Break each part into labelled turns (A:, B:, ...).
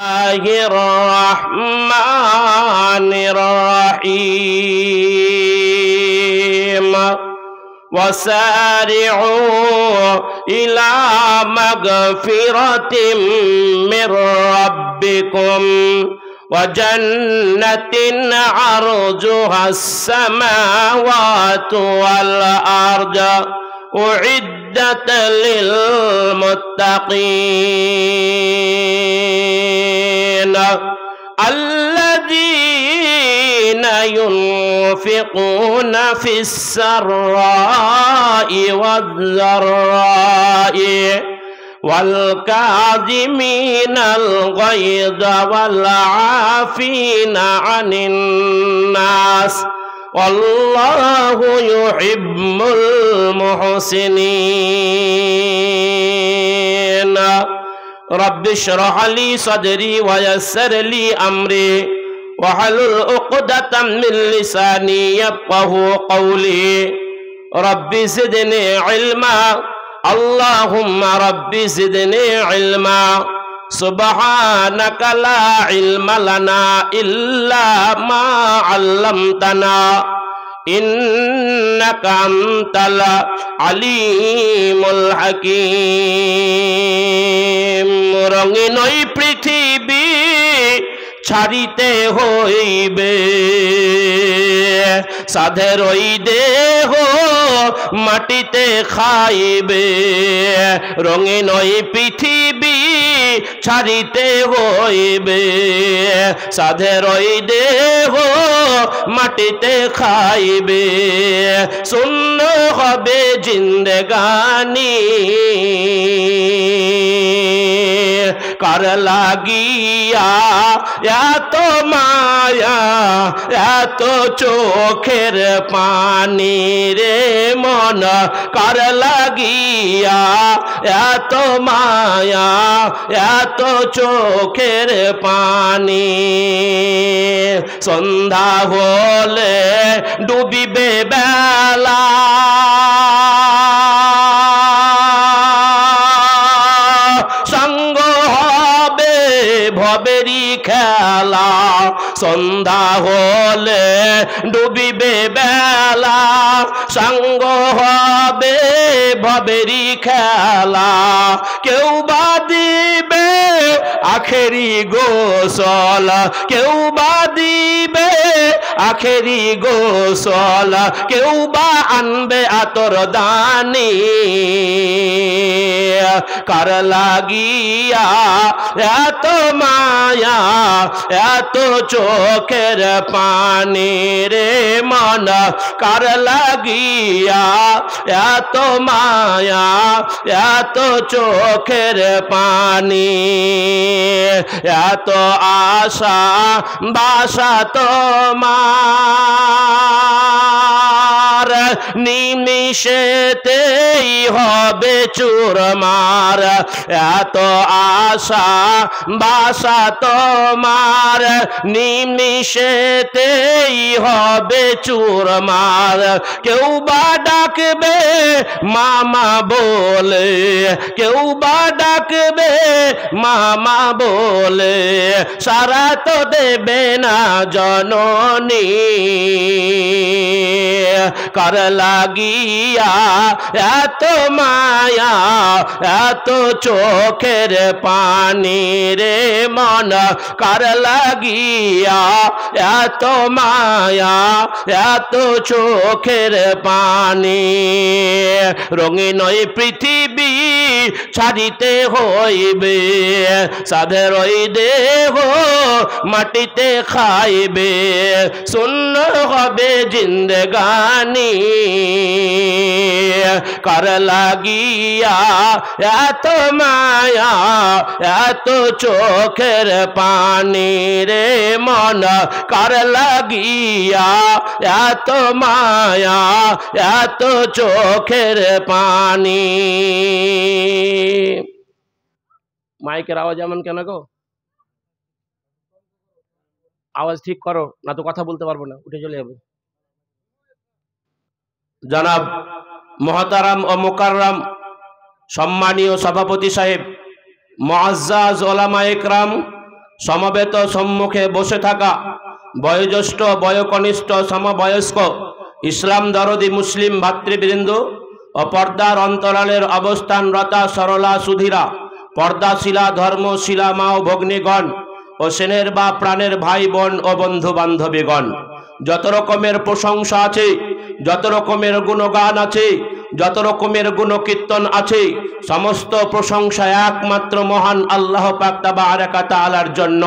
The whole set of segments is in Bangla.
A: الرحمن الرحيم وسارعوا إلى مغفرة من ربكم وجنة عرضها السماوات والأرض أعدت للمتقين الذين ينفقون في السراء والضراء والكاظمين الغيظ والعافين عن الناس والله يحب المحسنين رب اشرح لي صدري ويسر لي أمري واحلل عقدة من لساني يفقهوا قولي رب زدني علما اللهم رب زدني علما سبحانك لا علم لنا إلا ما علمتنا إنك أنت العليم الحكيم রঙিন ওই পৃথিবী ছাড়িতে হইবে সাধের ওই দেহ মাটিতে খাইবে রঙিন ওই পৃথিবী ছাড়িতে হইবে সাধের ওই দেহ মাটিতে খাইবে শূন্য হবে জিন্দেগানি কার লাগিয়া এত মায়া এত চোখের পানি রে মন কার লাগিয়া এত মায়া এত চোখের পানি সন্ধ্যা হলে ডুবিবে বেলা সঙ্গ হবে ভবেরি খেলা সন্ধ্যা হলে ডুবিবে বেলা সঙ্গ হবে ভবেরি খেলা কেউ বা দিবে আখেরি গোসল কেউ বা দিবে আখেরি গোসল কেউ বা আনবে আতর দানি কার লাগিয়া এত মায়া এত চোখের পানি রে মন কার লাগিয়া এত মায়া এত চোখের পানি এত আশা বাসা তোমার নিমিষেতেই হবে চুরমার এত আশা বাসা তোমার নিমিষেতেই হবে চুরমার কেউ বা ডাকবে মামা বলে কেউ বা ডাকবে মামা বলে সারা তো দেবে না জননী কার লাগিয়া এত মায়া এত চোখের পানি রে মন কার লাগিয়া এত মায়া এত চোখের পানি রঙিন ওই পৃথিবী ছাড়িতে হইবে সাধের ওই দেহ মাটিতে খাইবে শূন্য হবে জিন্দেগানি কার লাগিয়া এত মায়া এত চোখের পানি রে মন কার লাগিয়া এত মায়া এত চোখের পানি মাইকের আওয়াজ এমন কেন গো আওয়াজ ঠিক করো না তো কথা বলতে পারবো না উঠে চলে যাবে জনাব মুহতারাম ও মুকাররম সম্মানীয় সভাপতি সাহেব মুআজ্জাজ উলামা ইকরাম
B: সমবেত সম্মুখে বসে থাকা বয়োজ্যেষ্ঠ বয়োকনিষ্ঠ সমবয়স্ক ইসলাম দরদি মুসলিম ভাতৃবৃন্দ ও পর্দার অন্তরালের অবস্থানরতা সরলা সুধীরা, পর্দাশীলা ধর্মশীলা মা ও ভগ্নীগণ ও সেনের বা প্রাণের ভাই বোন ও বন্ধু বান্ধবীগণ, যত রকমের প্রশংসা আছে, যত রকমের গুণগান আছে, যত রকমের গুণকীর্তন আছে, সমস্ত প্রশংসা একমাত্র মহান আল্লাহ পাক তাবারাকা তাআলার জন্য।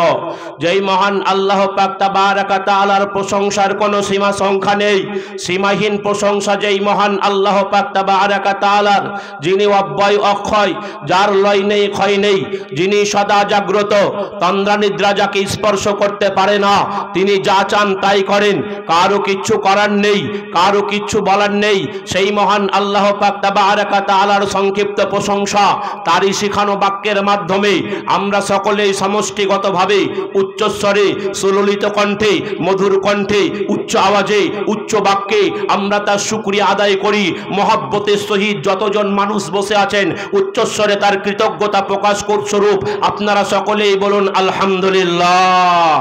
B: যেই মহান আল্লাহ পাক তাবারাকা তাআলার প্রশংসার কোনো সীমা সংখ্যা নেই, সীমাহীন প্রশংসা যেই মহান আল্লাহ পাক তাবারাকা তাআলার, যিনি অব্যয় অক্ষয়, যার লয় নেই ক্ষয় নেই, যিনি সদা জাগ্রত, তন্দ্রা নিদ্রা যাকে স্পর্শ করতে পারে না, তিনি যা চান তাই করেন, কারো কিচ্ছু করার নেই, কারো কিচ্ছু বলার নেই। সেই মহান আল্লাহ পাক তাবারাকা তাআলার সংক্ষিপ্ত প্রশংসা তারই শিখানো বাক্যের মাধ্যমে আমরা সকলেই সমষ্টিগতভাবে উচ্চস্বরে সুললিত কণ্ঠে মধুর কণ্ঠে উচ্চ আওয়াজে উচ্চ বাক্যে আমরা তার শুকরিয়া আদায় করি। মহব্বতের সহিত যতজন মানুষ বসে আছেন উচ্চস্বরে তার কৃতজ্ঞতা প্রকাশ স্বরূপ আপনারা সকলেই বলুন আলহামদুলিল্লাহ।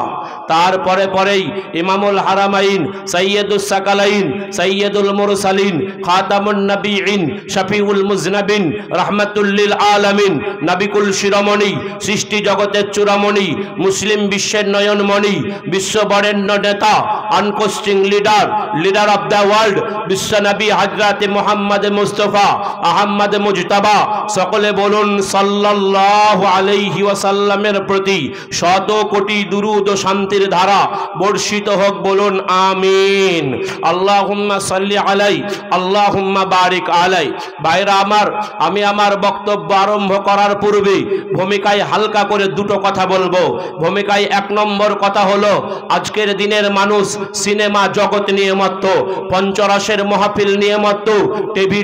B: তারপরে পরেই ইমামুল হারামাইন সৈয়দুস সাকালাইন সৈয়দুল মুরসালিন খাতামুন নবীন শফিউল মুজনবিন রহমাতুল লিল আলামিন নবিকুল শিরোমণি সৃষ্টি জগতের চূড়ামণি মুসলিম বিশ্বের নয়নমণি বিশ্ব বরেণ্য নেতা আনকোস্টিং লিডার অফ দ্য ওয়ার্ল্ড বিশ্ব নবী হযরত মুহাম্মদ মুস্তাফা আহমদ মুজতবা, সকলে বলুন সাল্লাল্লাহু আলাইহি ওয়াসাল্লামের প্রতি শত কোটি দুরূদ ও শান্তির ধারা বর্ষিত হোক, বলুন আমিন। আল্লাহুম্মা সাল্লি আলাই আল্লাহুম্মা বারিক আলাই। ভাইরা আমার, আমি আমার বক্তব্য আরম্ভ করার পূর্বে ভূমিকায় হালকা করে দুটো কথা বলবো। ভূমিকায় এক নম্বর কথা হলো, আজকের দিনের মানুষ সিনেমা জগৎ নিয়ে মত্ত, পঞ্চরসের মাহফিল নিয়ে মত্ত,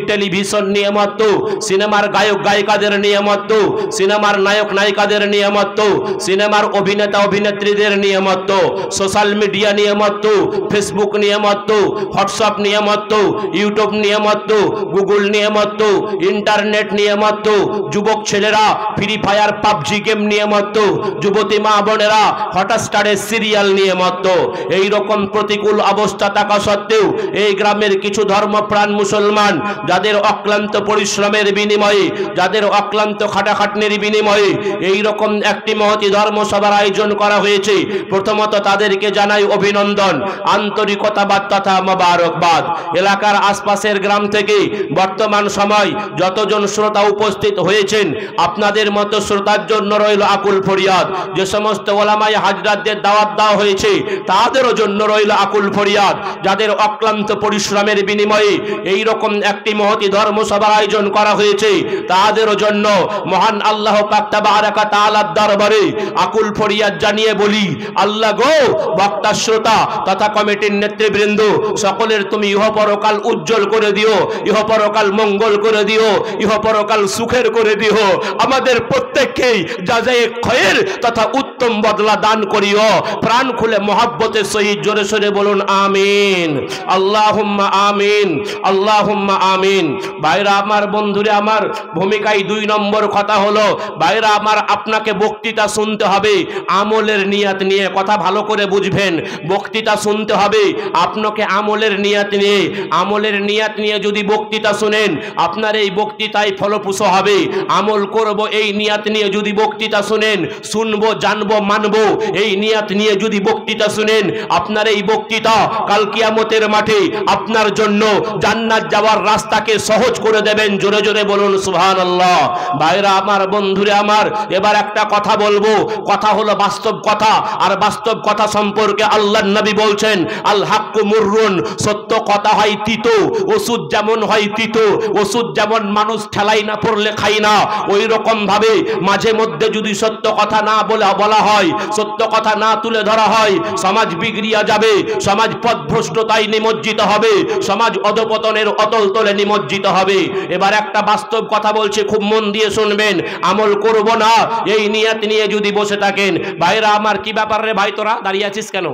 B: টেলিভিশন নিয়ে মত্ত, সিনেমার গায়ক গায়িকাদের নিয়ে মত্ত, সিনেমার নায়ক নায়িকাদের নিয়ে মত্ত, সিনেমার অভিনেতা অভিনেত্রীদের নিয়ে মত্ত, সোশ্যাল মিডিয়া নিয়ে মত্ত, ফেসবুক নিয়ে মত্ত, হোয়াটসঅ্যাপ নিয়ে মত্ত, ইউটিউব নিয়ে মত্ত, গুগল নিয়ে মত্ত, ইন্টারনেট নিয়ে মত্ত, যুবক ছেলেরা ফ্রি ফায়ার পাবজি গেম নিয়ে মত্ত, যুবতী মা বোনেরা হটস্টারের সিরিয়াল নিয়ে মত্ত। এই রকম প্রতিকূল অবস্থা থাকা সত্ত্বেও এই গ্রামের কিছু ধর্মপ্রাণ মুসলমান, যাদের অক্লান্ত পরিশ্রমের বিনিময়ে, যাদের অক্লান্ত খাটাখাটনির বিনিময়ে এই রকম একটি মহতি ধর্মসভার আয়োজন করা হয়েছে, প্রথমত তাদেরকে জানাই অভিনন্দন, আন্তরিকতাবাদ তথা মোবারকবাদ। এলাকার আশপাশের গ্রাম থেকে বর্তমান সময় যতজন শ্রোতা উপস্থিত হয়েছেন, আপনাদের মতো শ্রোতার জন্য রইল আকুল ফরিয়াদ। যে সমস্ত ওলামায়ে হাজরাতদের দাওয়াত দেওয়া হয়েছে তাদেরও জন্য রইল আকুল ফরিয়াদ, যাদের অক্লান্ত পরিশ্রমের বিনিময়ে এই রকম একটি মহতি ধর্মসভার আয়োজন করা হয়েছে, তাদেরও জন্য মহান আল্লাহ পাক তাবারাকা তাআলার দরবারে আকুল ফরিয়াদ জানিয়ে বলি, আল্লাহ গো, বক্তা শ্রোতা তথা কমিটির নেতৃবৃন্দ সকলের তুমি ইহপরকাল উজ্জ্বল করে দিও, ইহপরকাল মঙ্গল করে দিও, ইহপরকাল সুখের করে দিও। আমাদের প্রত্যেককেই জাযায়ে খয়ের তথা উত্তম বদলা দান করিও। প্রাণ খুলে মহব্বতের সহিত জোরে সোরে বলুন আমিন। আল্লাহুম্মা আমিন, আল্লাহুম্মা আমিন। ভাইরা আমার, বন্ধুরা আমার, ভূমিকায় দুই নম্বর কথা হলো, ভাইরা আমার, আপনাকে বক্তৃতা শুনতে হবে আমলের নিয়ত নিয়ে। কথা ভালো করে বুঝবেন, বক্তৃতা শুনতে হবে আপনাকে আমলের নিয়ত নিয়ে। আমলের নিয়ত নিয়ে যদি বক্তৃতা শুনেন, আপনার এই বক্তৃতায় ফলপ্রসূ হবে। আমল করব এই নিয়ত নিয়ে যদি বক্তৃতা শুনেন, শুনবো জানবো মানবো এই নিয়ত নিয়ে যদি বক্তৃতা শুনেন, আপনার এই বক্তৃতা কাল কিয়ামতের মাঠে আপনার জন্য জান্নাত যাওয়ার রাস্তাকে সহজ করে দেবেন। জোরে জোরে বলুন সুবহানাল্লাহ। ভাইরা আমার, বন্ধুরা আমার, এবার একটা কথা বলবো, কথা হলো বাস্তব কথা। আর বাস্তব কথা সম্পর্কে আল্লাহর নবী বলছেন, আল হাক্কু মুররুন, সত্য কথা হয় তিতো। ওষুধ যেমন হয় তিতো, ওষুধ যেমন মানুষ ঠেলাই না পড়লে খাই না, ওই রকম ভাবে মাঝে মধ্যে যদি সত্য কথা না বলা হয়, সত্য কথা না তুলে ধরা হয়, সমাজ বিগড়িয়া যাবে, সমাজ পথভ্রষ্টতায় নিমজ্জিত হবে, সমাজ অধপতনের অতল তলে নিমজ্জিত হবে। এবার একটা বাস্তব কথা বলছে, খুব মন দিয়ে শুনবেন। আমল করব না এই নিয়ত নিয়ে যদি বসে থাকেন, ভাইরা আমার, কি ব্যাপার রে ভাই, তোরা দাঁড়িয়ে আছিস কেন?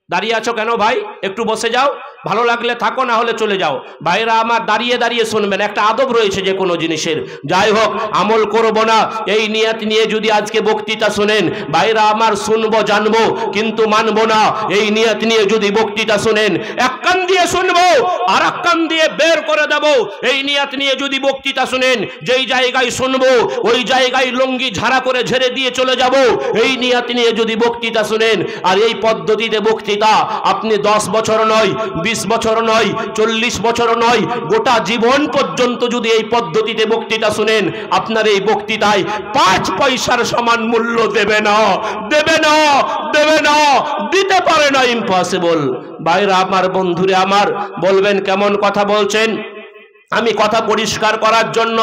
B: দাঁড়িয়ে আছো কেন ভাই? একটু বসে যাও, ভালো লাগলে থাকো, না হলে চলে যাও। ভাইরা আমার দাঁড়িয়ে দাঁড়িয়ে শুনবেন, একটা আদব রয়েছে যে কোনো জিনিসের। যাই হোক, আমল করব না এই নিয়ত নিয়ে যদি আজকে বক্তৃতা শুনেন, ভাইরা আমার শুনবো জানবো কিন্তু মানবো না এই নিয়ত নিয়ে যদি বক্তৃতা শুনেন, এক কান দিয়ে শুনবো আর এক কান দিয়ে বের করে দেবো এই নিয়ত নিয়ে যদি বক্তৃতা শুনেন, যেই জায়গায় শুনবো ওই জায়গায় লুঙ্গি ঝাড়া করে ঝেড়ে দিয়ে চলে যাব এই নিয়ত নিয়ে যদি বক্তৃতা শুনেন। আর এই পদ্ধতিতে বক্তৃতা আপনি 10 বছর নয়, 20 বছর নয়, 40 বছর নয়, গোটা জীবন পর্যন্ত যদি এই পদ্ধতিতে বক্তৃতা শুনেন, আপনার এই বক্তৃতায় 5 পয়সার সমান মূল্য দেবে না, দেবে না, দেবে না, দিতে পারে না, ইম্পসিবল। ভাইরা আমার, বন্ধুরে আমার, বলবেন কেমন কথা বলছেন? আমি কথা পরিষ্কার করার জন্য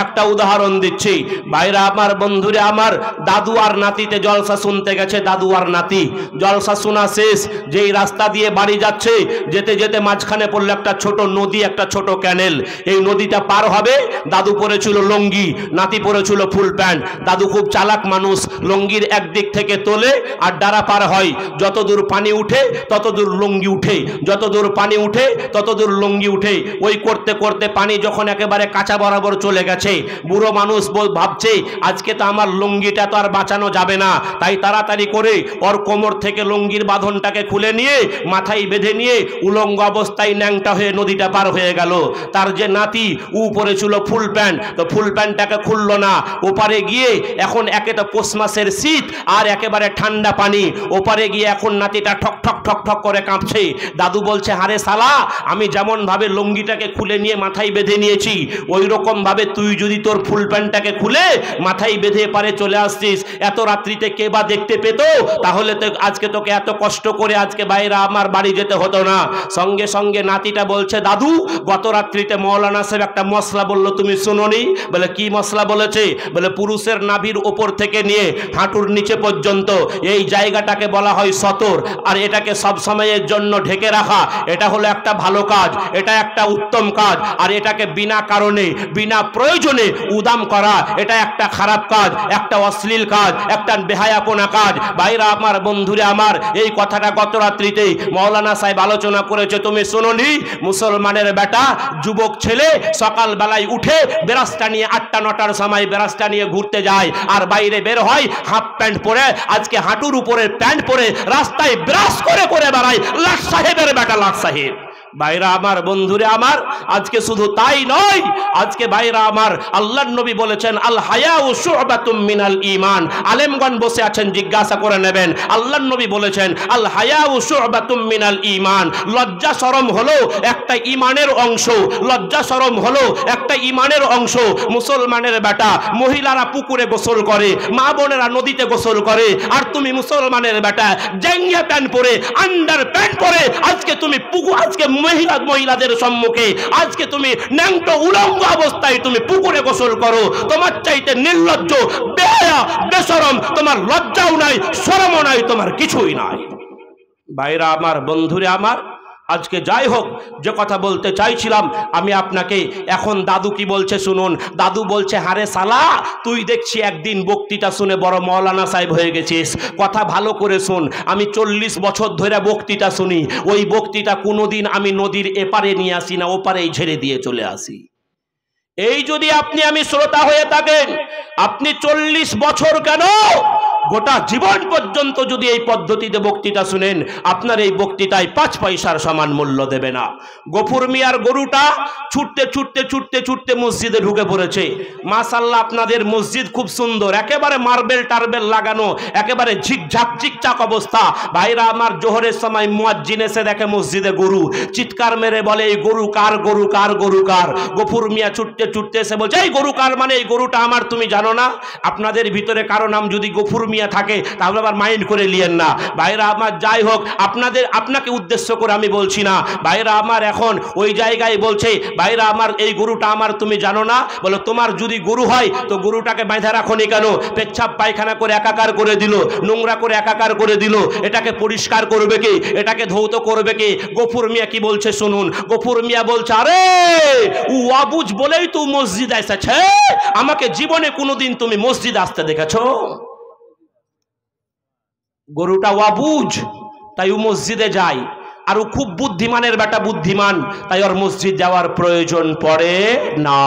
B: একটা উদাহরণ দিচ্ছি। ভাইরা আমার, বন্ধুরে আমার, দাদু আর নাতিতে জলসা শুনতে গেছে। দাদু আর নাতি জলসা শোনা শেষ, যেই রাস্তা দিয়ে বাড়ি যাচ্ছে, যেতে যেতে মাঝখানে পড়লো একটা ছোট নদী, একটা ছোট ক্যানেল। এই নদীটা পার হবে, দাদু পরেছিল লুঙ্গি, নাতি পরেছিল ফুল প্যান্ট। দাদু খুব চালাক মানুষ, লুঙ্গির একদিক থেকে তোলে আর ডারা পার হয়। যতদূর পানি উঠে ততদূর লুঙ্গি উঠে, যতদূর পানি উঠে ততদূর লুঙ্গি উঠে। ওই করতে করতে পানি যখন একেবারে কাঁচা বরাবর চলে গেছে, বুড়ো মানুষ ভাবছে আজকে তো আমার লুঙ্গিটা তো আর বাঁচানো যাবে না, তাই তাড়াতাড়ি করে ওর কোমর থেকে লুঙ্গির বাঁধনটাকে খুলে নিয়ে মাথায় বেঁধে নিয়ে উলঙ্গ অবস্থায় ন্যাংটা হয়ে নদীটা পার হয়ে গেল। তার যে নাতি উপরে ছিল ফুল প্যান্ট, তো ফুল প্যান্টটাকে খুললো না। ওপারে গিয়ে এখন একে তো পৌষ মাসের শীত আর একেবারে ঠান্ডা পানি, ওপারে গিয়ে এখন নাতিটা ঠক ঠক ঠক ঠক করে কাঁপছে। দাদু বলছে, হারে শালা, আমি যেমন ভাবে লুঙ্গিটাকে খুলে নিয়ে মাথায় বেঁধে নিয়েছি, ওই রকম ভাবে তুই যদি তোর ফুল প্যান্টটাকে খুলে মাথায় বেঁধে পারে চলে আসছিস, এত রাত্রিতে কে বা দেখতে পেত? তাহলে তো আজকে তোকে এত কষ্ট করে আজকে বাইরা আমার বাড়ি যেতে হতো না। সঙ্গে সঙ্গে নাতিটা বলছে, দাদু, গত রাত্রিতে মৌলানা সাহেব একটা মশলা বললো, তুমি শুনোনি? বলে, কি মশলা বলেছে? বলে, পুরুষের নাভির ওপর থেকে নিয়ে হাঁটুর নিচে পর্যন্ত এই জায়গাটাকে বলা হয় সতর, আর এটাকে সব সময়ের জন্য ঢেকে রাখা, এটা হলো একটা ভালো কাজ, এটা একটা উত্তম কাজ। আর এটাকে বিনা কারণে বিনা প্রয়োজনে উদাম করা, এটা একটা খারাপ কাজ, একটা অশ্লীল কাজ, একটা বেহায়াপনা কাজ। ভাইরা আমার, বন্ধুরে আমার, এই কথাটা গত রাত্রিতে মৌলানা সাহেব আলোচনা করেছে, তুমি শুনোনি? মুসলমানের বেটা যুবক ছেলে সকাল বেলায় উঠে বেরাসটা নিয়ে 8টা 9টার সময় বেরাসটা নিয়ে ঘুরতে যায়, আর বাইরে বের হয় হাফ প্যান্ট পরে, আজকে হাঁটুর উপরে প্যান্ট পরে রাস্তায় ব্রাশ করে করে বেড়ায়। লাট সাহেবের বেটা, লাট সাহেব। ভাইরা আমার, বন্ধুরে আমার, আজকে শুধু তাই নয়, আজকে ভাইরা আমার, আল্লাহর নবী বলেছেন, আল হায়াউ শু'বাতুম মিনাল ঈমান। আলেমগণ বসে আছেন, জিজ্ঞাসা করে নেবেন। আল্লাহর নবী বলেছেন, আল হায়াউ শু'বাতুম মিনাল ঈমান। লজ্জা শরম হলো একটা ঈমানের অংশ, লজ্জা শরম হলো একটা ঈমানের অংশ। মুসলমানের বেটা মহিলারা পুকুরে গোসল করে, মা বোনেরা নদীতে গোসল করে, আর তুমি মুসলমানের বেটা জাঙ্গিয়া প্যান্ট পরে, আন্ডার প্যান্ট পরে আজকে তুমি আজকে মহিলাদের সম্মুখে আজকে তুমি ন্যাংটো উলঙ্গ অবস্থায় তুমি পুকুরে গোসল করো। তোমার চাইতে নির্লজ্জ, বেহায়া, বেশরম তোমার লজ্জাও নাই, শরমও নাই, তোমার কিছুই নাই। ভাইরা আমার, বন্ধুরে আমার, আজকে যাই হোক, যে কথা বলতে চাইছিলাম আমি আপনাকে, এখন দাদু কি বলছে শুনুন। দাদু বলছে, হারে শালা, তুই দেখছি একদিন বক্তৃতা শুনে বড় মৌলানা সাহেব হয়ে গেছিস। কথা ভালো করে শুন, আমি 40 বছর ধরে বক্তৃতা শুনি, ওই বক্তৃতা কোনোদিন আমি নদীর এপারে নিয়ে আসি না, ওপারেই ঝেড়ে দিয়ে চলে আসি। এই যদি আমি শ্রোতা হয়ে থাকেন, আপনি 40 বছর কেন, গোটা জীবন পর্যন্ত যদি এই পদ্ধতিতে বক্তৃতা শুনেন, আপনার এই বক্তৃতায় 5 পয়সার সমান মূল্য দেবে না। গফুর মিয়ার গরুটা ছুটতে ছুটতে ছুটতে ছুটতে মসজিদে ঢুকে পড়েছে। মাশাআল্লাহ, আপনাদের মসজিদ খুব সুন্দর, একেবারে মার্বেল টার্বেল লাগানো, একেবারে ঝিকঝাক চিকচাক অবস্থা। ভাইরা আমার, জোহরের সময় মুয়াজ্জিন এসে দেখে মসজিদে গরু, চিৎকার মেরে বলে, এই গরু কার, গরু কার, গরু কার? গফুর মিয়া ছুটতে ছুটতে এসে বলছে, এই গরু কার মানে এই গরুটা আমার, তুমি জানো না? আপনাদের ভিতরে কারো নাম যদি গফুর মিয়া থাকে তাহলে আবার মাইন্ড করে লিয়েন না। ভাইরা আমার, যাই হোক, আপনাকে উদ্দেশ্য করে আমি বলছি না। ভাইরা আমার, এখন ওই জায়গায় বলছে, ভাইরা আমার, এই গরুটা আমার, তুমি জানো না? বলো, তোমার যদি গরু হয় তো গরুটাকে বাঁধা রাখোনি কেন? পেচ্ছাপ পায়খানা করে একাকার করে দিল, নোংরা করে একাকার করে দিল, এটাকে পরিষ্কার করবে কে? এটাকে ধৌত করবে কে? গফুর মিয়া কি বলছে শুনুন। গফুর মিয়া বলছে, আরে ও অবুঝ বলেই তো মসজিদ এসেছে, আমাকে জীবনে কোনোদিন তুমি মসজিদ আসতে দেখেছো? গরুটা অবুঝ, তাই ও মসজিদে যায়। আর ও খুব বুদ্ধিমানের বেটা, বুদ্ধিমান, তাই ওর মসজিদ যাওয়ার প্রয়োজন পড়ে না।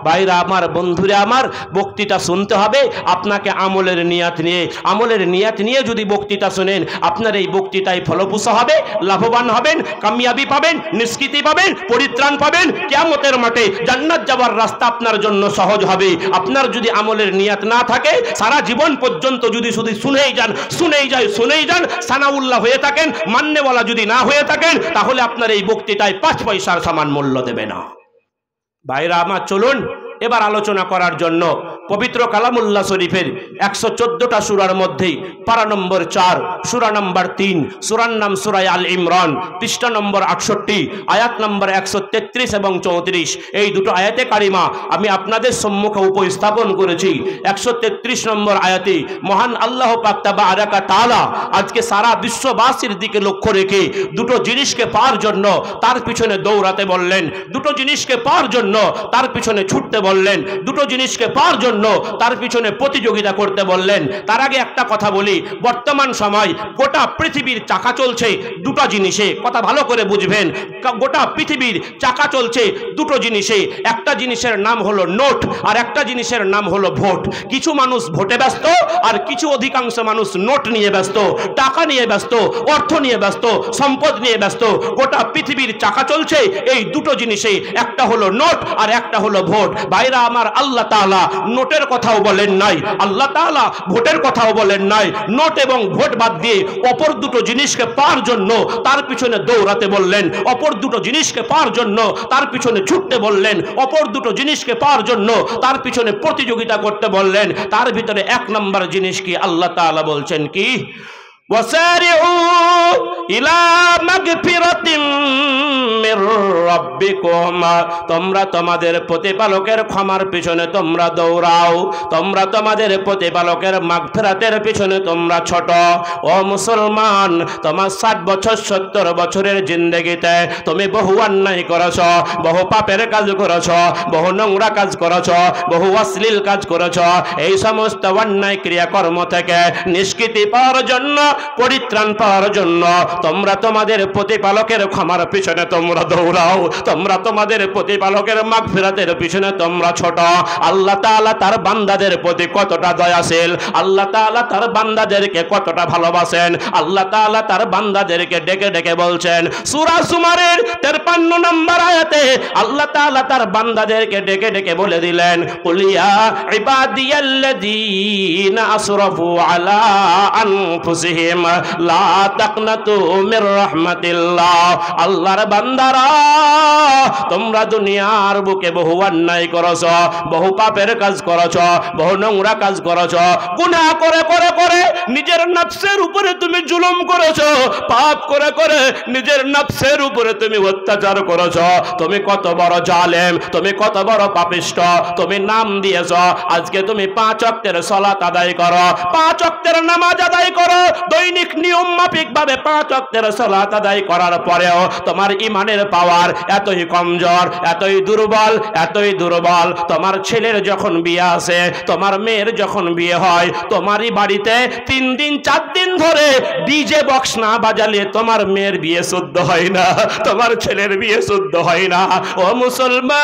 B: ভাইরা আমার, বন্ধুরা আমার, বক্তৃতা শুনতে হবে আপনাকে আমলের নিয়াত নিয়ে। আমলের নিয়াত নিয়ে যদি বক্তৃতা শোনেন, আপনার এই বক্তৃতায় ফলপ্রসূ হবে, লাভবান হবেন, কামিয়াবি পাবেন, নিষ্কৃতি পাবেন, পরিত্রাণ পাবেন। কিয়ামতের মাঠে জান্নাত যাওয়ার রাস্তা আপনার জন্য সহজ হবে। আপনার যদি আমলের নিয়াত না থাকে, সারা জীবন পর্যন্ত যদি শুধু শুনেই যান, সানাউল্লাহ হয়ে থাকেন, মান্যওয়ালা যদি না হয়ে থাকেন, তাহলে আপনার এই বক্তৃতায় 5 পয়সার সমান মূল্য দেবে না। ভাইরা আমার, চলুন এবার আলোচনা করার জন্য পবিত্র কালামুল্লাহ শরীফের 114টা সূরার মধ্যে পারা নম্বর 4, সূরা নম্বর 3, সূরার নাম সূরা আল ইমরান, পৃষ্ঠা নম্বর 68, আয়াত নম্বর 133 এবং 34। এই দুটো আয়াতে কারিমা আমি আপনাদের সম্মুখে উপস্থাপন করেছি। 133 নম্বর আয়াতে মহান আল্লাহ পাক তাবারাকা তাআলা আজকে সারা বিশ্ববাসীর দিকে লক্ষ্য রেখে দুটো জিনিসকে পাওয়ার জন্য তার পিছনে দৌড়াতে বললেন, দুটো জিনিসকে পাওয়ার জন্য তার পিছনে ছুটতে বললেন, দুটো জিনিসকে পাওয়ার জন্য তার পিছনে প্রতিযোগিতা করতে বললেন। তার আগে একটা কথা বলি, বর্তমান সময় গোটা পৃথিবীর চাকা চলছে দুটো জিনিসে, কথা ভালো করে বুঝবেন। গোটা পৃথিবীর চাকা চলছে দুটো জিনিসে, একটা জিনিসের নাম হলো নোট আর একটা জিনিসের নাম হলো ভোট। কিছু মানুষ ভোটে ব্যস্ত আর কিছু অধিকাংশ মানুষ নোট নিয়ে ব্যস্ত, টাকা নিয়ে ব্যস্ত, অর্থ নিয়ে ব্যস্ত, সম্পদ নিয়ে ব্যস্ত। গোটা পৃথিবীর চাকা চলছে এই দুটো জিনিসে, একটা হলো নোট আর একটা হলো ভোট। ভাইরা আমার, আল্লাহ তাআলা নোটের কথাও বলেন নাই, আল্লাহ তাআলা ভোটের কথাও বলেন নাই। নোট এবং ভোট বাদ দিয়ে অপর দুটো জিনিসকে পাওয়ার জন্য তার পিছনে দৌড়াতে বললেন, অপর দুটো জিনিসকে পাওয়ার জন্য তার পিছনে ছুটতে বললেন, অপর দুটো জিনিসকে পাওয়ার জন্য তার পিছনে প্রতিযোগিতা করতে বললেন। তার ভিতরে 1 নম্বর জিনিস কি? আল্লাহ তাআলা বলছেন কি? وسارعوا إلى مغفرة من ربكم, তোমরা তোমাদের প্রতিপালকের ক্ষমার পিছনে তোমরা দৌড়াও, তোমরা তোমাদের প্রতিপালকের মাগফিরাতের পিছনে তোমরা ছোট। ও মুসলমান, তোমার 60 বছর 70 বছরের জিন্দেগিতে তুমি বহু অন্যায় করেছ, বহু পাপের কাজ করেছ, বহু নোংরা কাজ করেছ, বহু অশ্লীল কাজ করেছ। এই সমস্ত অন্যায় ক্রিয়াকর্ম থেকে নিষ্কৃতি পাওয়ার জন্য, পরিত্রাণ পাওয়ার জন্য তোমরা তোমাদের প্রতিপালকের ক্ষমার পিছনে তোমরা দৌড়াও, তোমরা তোমাদের প্রতিপালকের মাগফিরাতের পিছনে তোমরা ছোট। আল্লাহ তাআলা তার বান্দাদের প্রতি কতটা দয়াশীল, আল্লাহ তাআলা তার বান্দাদেরকে কতটা ভালোবাসেন। আল্লাহ তাআলা তার বান্দাদেরকে ডেকে ডেকে বলছেন সূরা জুমারের 53 নম্বর আয়াতে, আল্লাহ তাআলা তার বান্দাদেরকে ডেকে ডেকে বলে দিলেন, কুলিয়া ইবাদিয়াল্লাযীনা আসরাফু আলা আনফুসিহিম লা তাকনাতু মির রাহমাতিল্লাহ। আল্লাহর বান্দারা, তোমরা দুনিয়ার বুকে বহু অন্যায় করেছ, বহু পাপের কাজ করেছ, বহু নোংরা কাজ করেছ, গুনাহ করে করে করে নিজের নফসের উপরে তুমি জুলুম করেছ, পাপ করে করে নিজের নফসের উপরে তুমি অত্যাচার করেছ। তুমি কত বড় জালেম, তুমি কত বড় পাপিষ্ঠ। তুমি নাম দিয়েছ আজকে তুমি 5 ওয়াক্তের সালাত আদায় করো, 5 ওয়াক্তের নামাজ আদায় করো, দৈনিক নিয়ম মাফিক ভাবে 5 ওয়াক্তের সালাত আদায় করার পরেও তোমার ঈমানের পাওয়ার এতই কমজোর, এতই দুর্বল, এতই দুর্বল। তোমার ছেলের যখন বিয়ে আসে, তোমার মেয়ের যখন বিয়ে হয়, তোমারই বাড়িতে 3 দিন 4 দিন ধরে ডিজে বক্স না বাজালে তোমার মেয়ের বিয়ে শুদ্ধ হয় না, তোমার ছেলের বিয়ে শুদ্ধ হয় না। ও মুসলমান,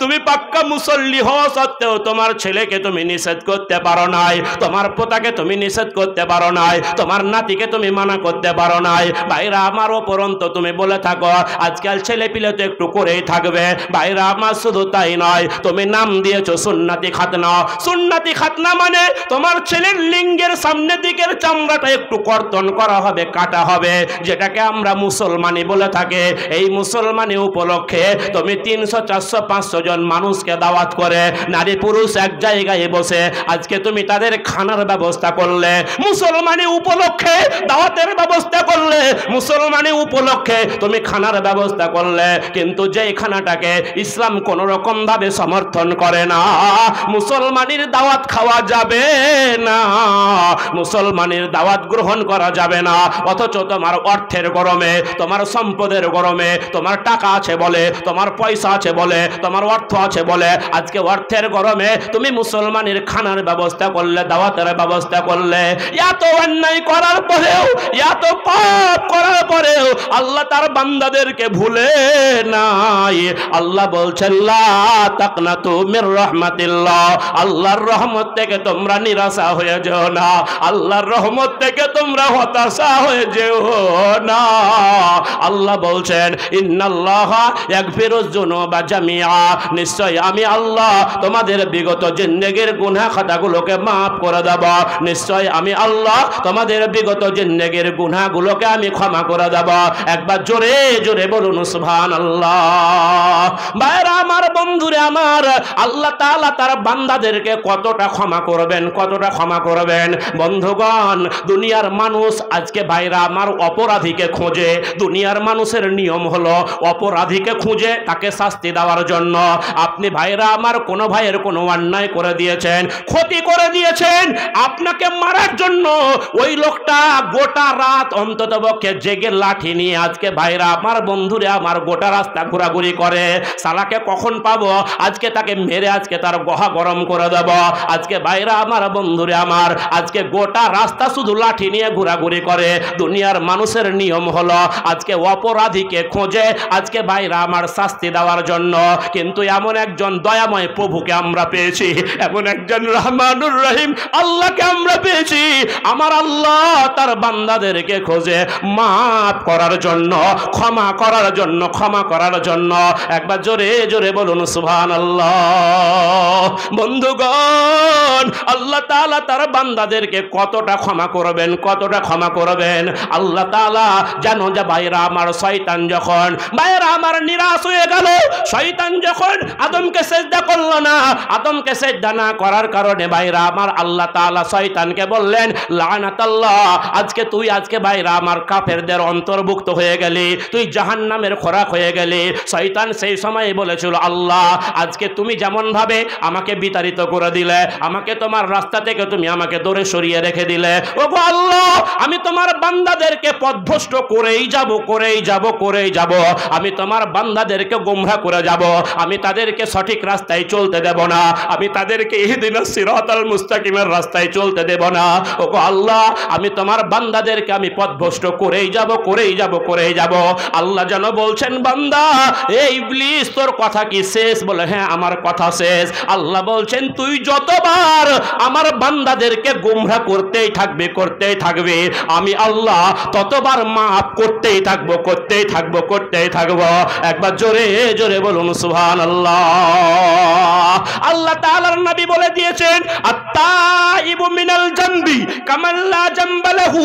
B: তুমি পাক্কা মুসল্লি হওয়া সত্ত্বেও তোমার ছেলেকে তুমি নিষেধ করতে পারো নাই, তোমার পোতাকে তুমি নিষেধ করতে পারো নাই, তোমার নাতিকে তুমি মানা করতে পারো নাই। ভাইরা আমার, উপরন্ত তুমি বলে থাকো আজকাল ছেলে পিলে তো একটু করেই থাকবে। ভাইরা আমার, শুধু তাই নয়, তুমি নাম দিয়েছো সুন্নতি খাতনা। সুন্নতি খাতনা মানে তোমার ছেলের লিঙ্গের সামনের দিকের চামড়াটা একটু কর্তন করা হবে, কাটা হবে, যেটাকে আমরা মুসলমানি বলে থাকি। এই মুসলমানি উপলক্ষে তুমি 300 400 500 জন মানুষকে দাওয়াত করে নারী পুরুষ এক জায়গায় বসে আজকে তুমি তাদের খানার ব্যবস্থা করলে, মুসলমানি উপলক্ষে দাওয়াতের ব্যবস্থা করলে, মুসলমানি উপলক্ষে তুমি খানার ব্যবস্থা করলে, কিন্তু যেই খানাটাকে ইসলাম কোন রকম ভাবে সমর্থন করে না, মুসলমানির দাওয়াত খাওয়া যাবে না, মুসলমানির দাওয়াত গ্রহণ করা যাবে না। অথচ তোমার অর্থের গরমে, তোমার সম্পদের গরমে, তোমার টাকা আছে বলে, তোমার পয়সা আছে বলে, তোমার অর্থ আছে বলে আজকে অর্থের গরমে তুমি মুসলমানের খানার ব্যবস্থা করলে, দাওয়াতের ব্যবস্থা করলে। এত অন্যায় করার পরেও, এত পাপ করার পরেও আল্লাহ তার বান্দাদেরকে ভুলে নাই। আল্লাহ বলছেন লা তাকনাতু মির রাহমাতিল্লাহ, আল্লাহর রহমত থেকে তোমরা নিরাশা হয়ে যেও না, আল্লাহর রহমত থেকে তোমরা হতাশা হয়ে যেও না। আল্লাহ বলছেন ইন্নাল্লাহা ইয়াগফিরুয যুনুবা জামিআ, নিশ্চয় আমি আল্লাহ তোমাদের বিগত জিন্দেগীর গুনাহ খাতাগুলোকে মাফ করে দেব, নিশ্চয় আমি আল্লাহ তোমাদের বিগত জিন্দেগীর গুনাহগুলোকে আমি ক্ষমা করে দেব। একবার জোরে জোরে বলুন সুবহানাল্লাহ। ভাইরা আমার, বন্ধুরে আমার, আল্লাহ তাআলা তার বান্দাদেরকে কতটা ক্ষমা করবেন, কতটা ক্ষমা করবেন। বন্ধুগণ, দুনিয়ার মানুষ আজকে ভাইরা আমার অপরাধীকে খোঁজে। দুনিয়ার মানুষের নিয়ম হলো অপরাধীকে খুঁজে তাকে শাস্তি দেওয়ার জন্য। আপনি ভাইরা আমার কোনো ভাইয়ের কোনো অন্যায় করে দিয়েছেন, ক্ষতি করে দিয়েছেন, আপনাকে মারার জন্য ওই লোকটা গোটা রাত অন্ততপক্ষে জেগে লাঠি নিয়ে আজকে ভাইরা আমার, বন্ধুরে আমার, গোটা রাস্তা ঘোরাঘুরি করে। সালাকে কখন পাবো, আজকে তাকে মেরে আজকে তার গহা গরম করে দেব। আজকে ভাইরা আমার, বন্ধুরে আমার, আজকে গোটা রাস্তা শুধু লাঠি নিয়ে ঘোরাঘুরি করে। দুনিয়ার মানুষের নিয়ম হলো আজকে অপরাধীকে খোঁজে আজকে ভাইরা আমার শাস্তি দেওয়ার জন্য। কিন্তু এমন একজন দয়াময় প্রভুকে আমরা পেয়েছি, এমন একজন রহমানুর রহিম আল্লাহকে আমরা পেয়েছি। আমার আল্লাহ তার বান্দাদেরকে খোঁজে মাফ করার জন্য, ক্ষমা করার জন্য, ক্ষমা করার জন্য। একবার জোরে জোরে বলুন সুবহানাল্লাহ। বন্ধুগণ, আল্লাহ তাআলা তার বান্দাদেরকে কতটা ক্ষমা করবেন, কতটা ক্ষমা করবেন। আল্লাহ তাআলা জানো যে ভাইরা আমার, শয়তান যখন ভাইরা আমার নিরাশ হয়ে গেল, শয়তান যখন আদমকে সিজদা করলো না, আদমকে সিজদা না করার কারণে ভাইরা আমার আল্লাহ তাআলা শয়তানকে বললেন লানাতাল্লাহ, আজকে তুই আজকে ভাইরা আমার কাফেরদের অন্তর্ভুক্ত হয়ে গেলি, তুই জাহান্নামের খোরাক হয়ে গেলি। শয়তান সেই সময় বলেছিল আল্লাহ, আজকে তুমি যেমন ভাবে আমাকে বিতাড়িত করে দিলে, আমাকে তোমার রাস্তা থেকে তুমি আমাকে দূরে সরিয়ে রেখে দিলে, ওগো আল্লাহ, আমি তোমার বান্দাদেরকে পথভ্রষ্ট করেই যাব, করেই যাব, করেই যাব। আমি তোমার বান্দাদেরকে গোমরাহ করে যাব, আমি তাদেরকে সঠিক রাস্তায় চলতে দেব না, আমি তাদেরকে ইহদিনাস সিরাতাল মুস্তাকিমের রাস্তায় চলতে দেব না। ওগো আল্লাহ, আমি তোমার বান্দাদেরকে আমি পথভ্রষ্ট করেই যাব, করেই যাব, করেই যাব। আল্লাহ যেন বলছেন বান্দা, এই ইবলিস তোর কথা কি শেষ? বলে হ্যাঁ, আমার কথা শেষ। আল্লাহ বলছেন তুই যতবার আমার বান্দাদেরকে গোমরাহ করতেই থাকবে, করতেই থাকবে, আমি আল্লাহ ততবার মাফ করতেই থাকবো, করতেই থাকবো, করতেই থাকবো। একবার জোরে জোরে বলুন সুবহানাল্লাহ। আল্লাহ তাআলার নবী বলে দিয়েছেন আত-তাইবু মিনাল জামবি কামান লা জামবা লাহু,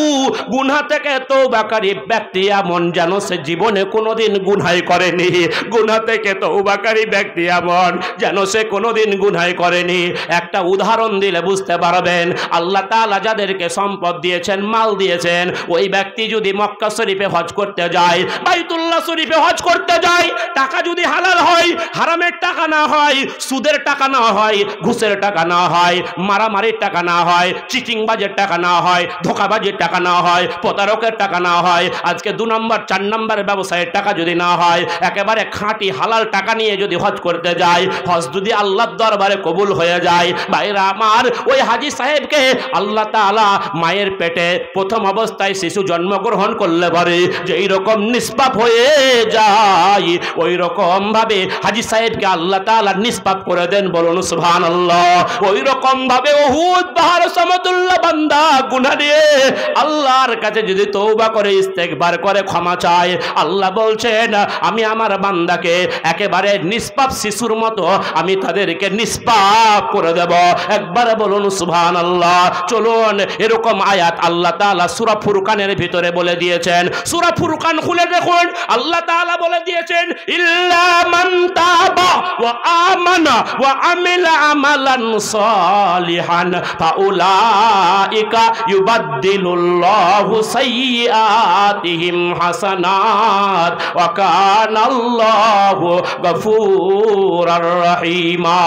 B: গুনাহ থেকে তওবাকারী ব্যক্তি এমন যেন সে জীবনে কোনোদিন গুনাহ করেনি। গুনাহ থেকে তওবাকারী ব্যক্তি এমন যেন সে কোনোদিন গুনাহ করেনি। একটা উদাহরণ দিলে বুঝতে পারবেন। আল্লাহ তাআলা যাদেরকে সম্পদ দিয়েছেন, মাল দিয়েছেন, ওই ব্যক্তি যদি মক্কা শরীফে হজ করতে যায়, বাইতুল্লাহ শরীফে হজ করতে যায়, টাকা যদি হালাল হয়, হারামের টাকা না হয়, সুদের টাকা না হয়, ঘুষের টাকা না হয়, মারামারির টাকা না হয়, চিটিংবাজের টাকা না হয়, ধোঁকাবাজির টাকা না হয়, প্রতারকের টাকা না হয়, আজকে 2 নম্বর 4 নম্বরের ব্যবসায়ের টাকা যদি না হয়, একেবারে খাঁটি হালাল টাকা নিয়ে যদি হজ করতে যায়, হজ যদি আল্লাহর দরবারে কবুল হয়ে যায়, ভাইরা আমার, ওই হাজী সাহেবকে আল্লাহ তাআলা মায়ের পেটে প্রথম অবস্থায় শিশু জন্মগ্রহণ করলে পরে যেই রকম নিষ্পাপ হয়ে যায়, ওই রকম ভাবে হাজী সাহেবকে আল্লাহ তাআলা নিষ্পাপ করে দেন। বলুন সুবহানাল্লাহ। ওই রকম ভাবে উহুদ পাহাড় সমতুল্য বান্দা গুনাহ নিয়ে আল্লাহর কাছে যদি তওবা করে, ইস্তেগফার করে, ক্ষমা চায়, আল্লাহ বলছেন আমি আমার বান্দাকে একেবারে নিষ্পাপ শিশুর মতো আমি তাদেরকে নিষ্পাপ করে দেব। একবার বলুন সুবহানাল্লাহ। চলুন, এরকম আয়াত আল্লাহ তাআলা সূরা ফুরকানের ভিতরে বলে দিয়েছেন। সূরা ফুরকান খুলে দেখুন, আল্লাহ তাআলা বলে দিয়েছেন ইল্লা মান তাবা ওয়া আমানা ওয়া আমিলা আমালান সালিহান ফাউলাইকা ইউবাদদিলুল্লাহু সাইয়্যাতিহিম হাসানাত ওয়া কানাল্লাহু গফুরার রহিমা।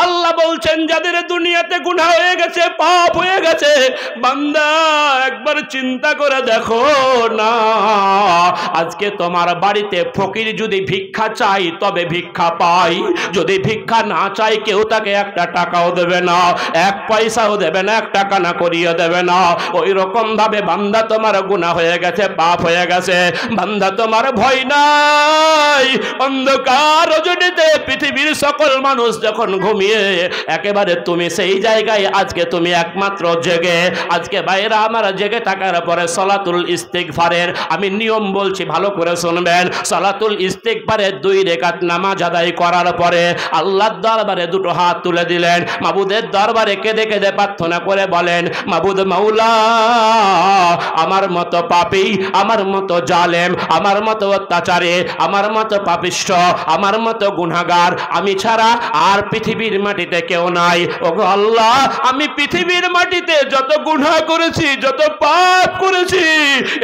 B: আল্লাহ বলছেন যাদের দুনিয়াতে গুনাহ হয়ে গেছে, পাপ হয়ে গেছে, বান্দা একবার চিন্তা করে দেখো না, আজকে তোমার বাড়িতে ফকির যদি ভিক্ষা চাই তবে ভিক্ষা পাই, যদি ভিক্ষা না চাই কেউ তাকে একটা টাকাও দেবে না, 1 পয়সাও দেবে না, এক টাকা না করিয়ে দেবে না। ওই রকম ভাবে বান্দা তোমার গুনাহ হয়ে গেছে, পাপ হয়ে গেছে, বান্দা তোমার ভয় নাই। অন্ধকার রজনীতে পৃথিবীর সকল মানুষ যখন ঘুমিয়ে, একেবারে তুমি সেই জায়গায় আজকে তুমি একমাত্র জেগে। আজকে ভাইরা আমার জেগে থাকার পরে সালাতুল ইস্তিগফারের আমি নিয়ম বলছি, ভালো করে শুনবেন। সালাতুল ইস্তিগফারের 2 রাকাত নামাজ আদায় করার পরে আল্লাহর দরবারে দুটো হাত তুলে দিলেন, মাবুদের দরবারে কেঁদে কেঁদে প্রার্থনা করে বলেন, মাবুদ মাওলা, আমার মতো পাপী, আমার মতো জালেম, আমার মতো অত্যাচারী, আমার মতো পাপিষ্ঠ, আমার মতো গুনাহগার আমি ছাড়া আর পৃথিবীর মাটিতে কেউ নাই। ওগো আল্লাহ, আমি পৃথিবীর মাটিতে যত গুনাহ করেছি, যত পাপ করেছি,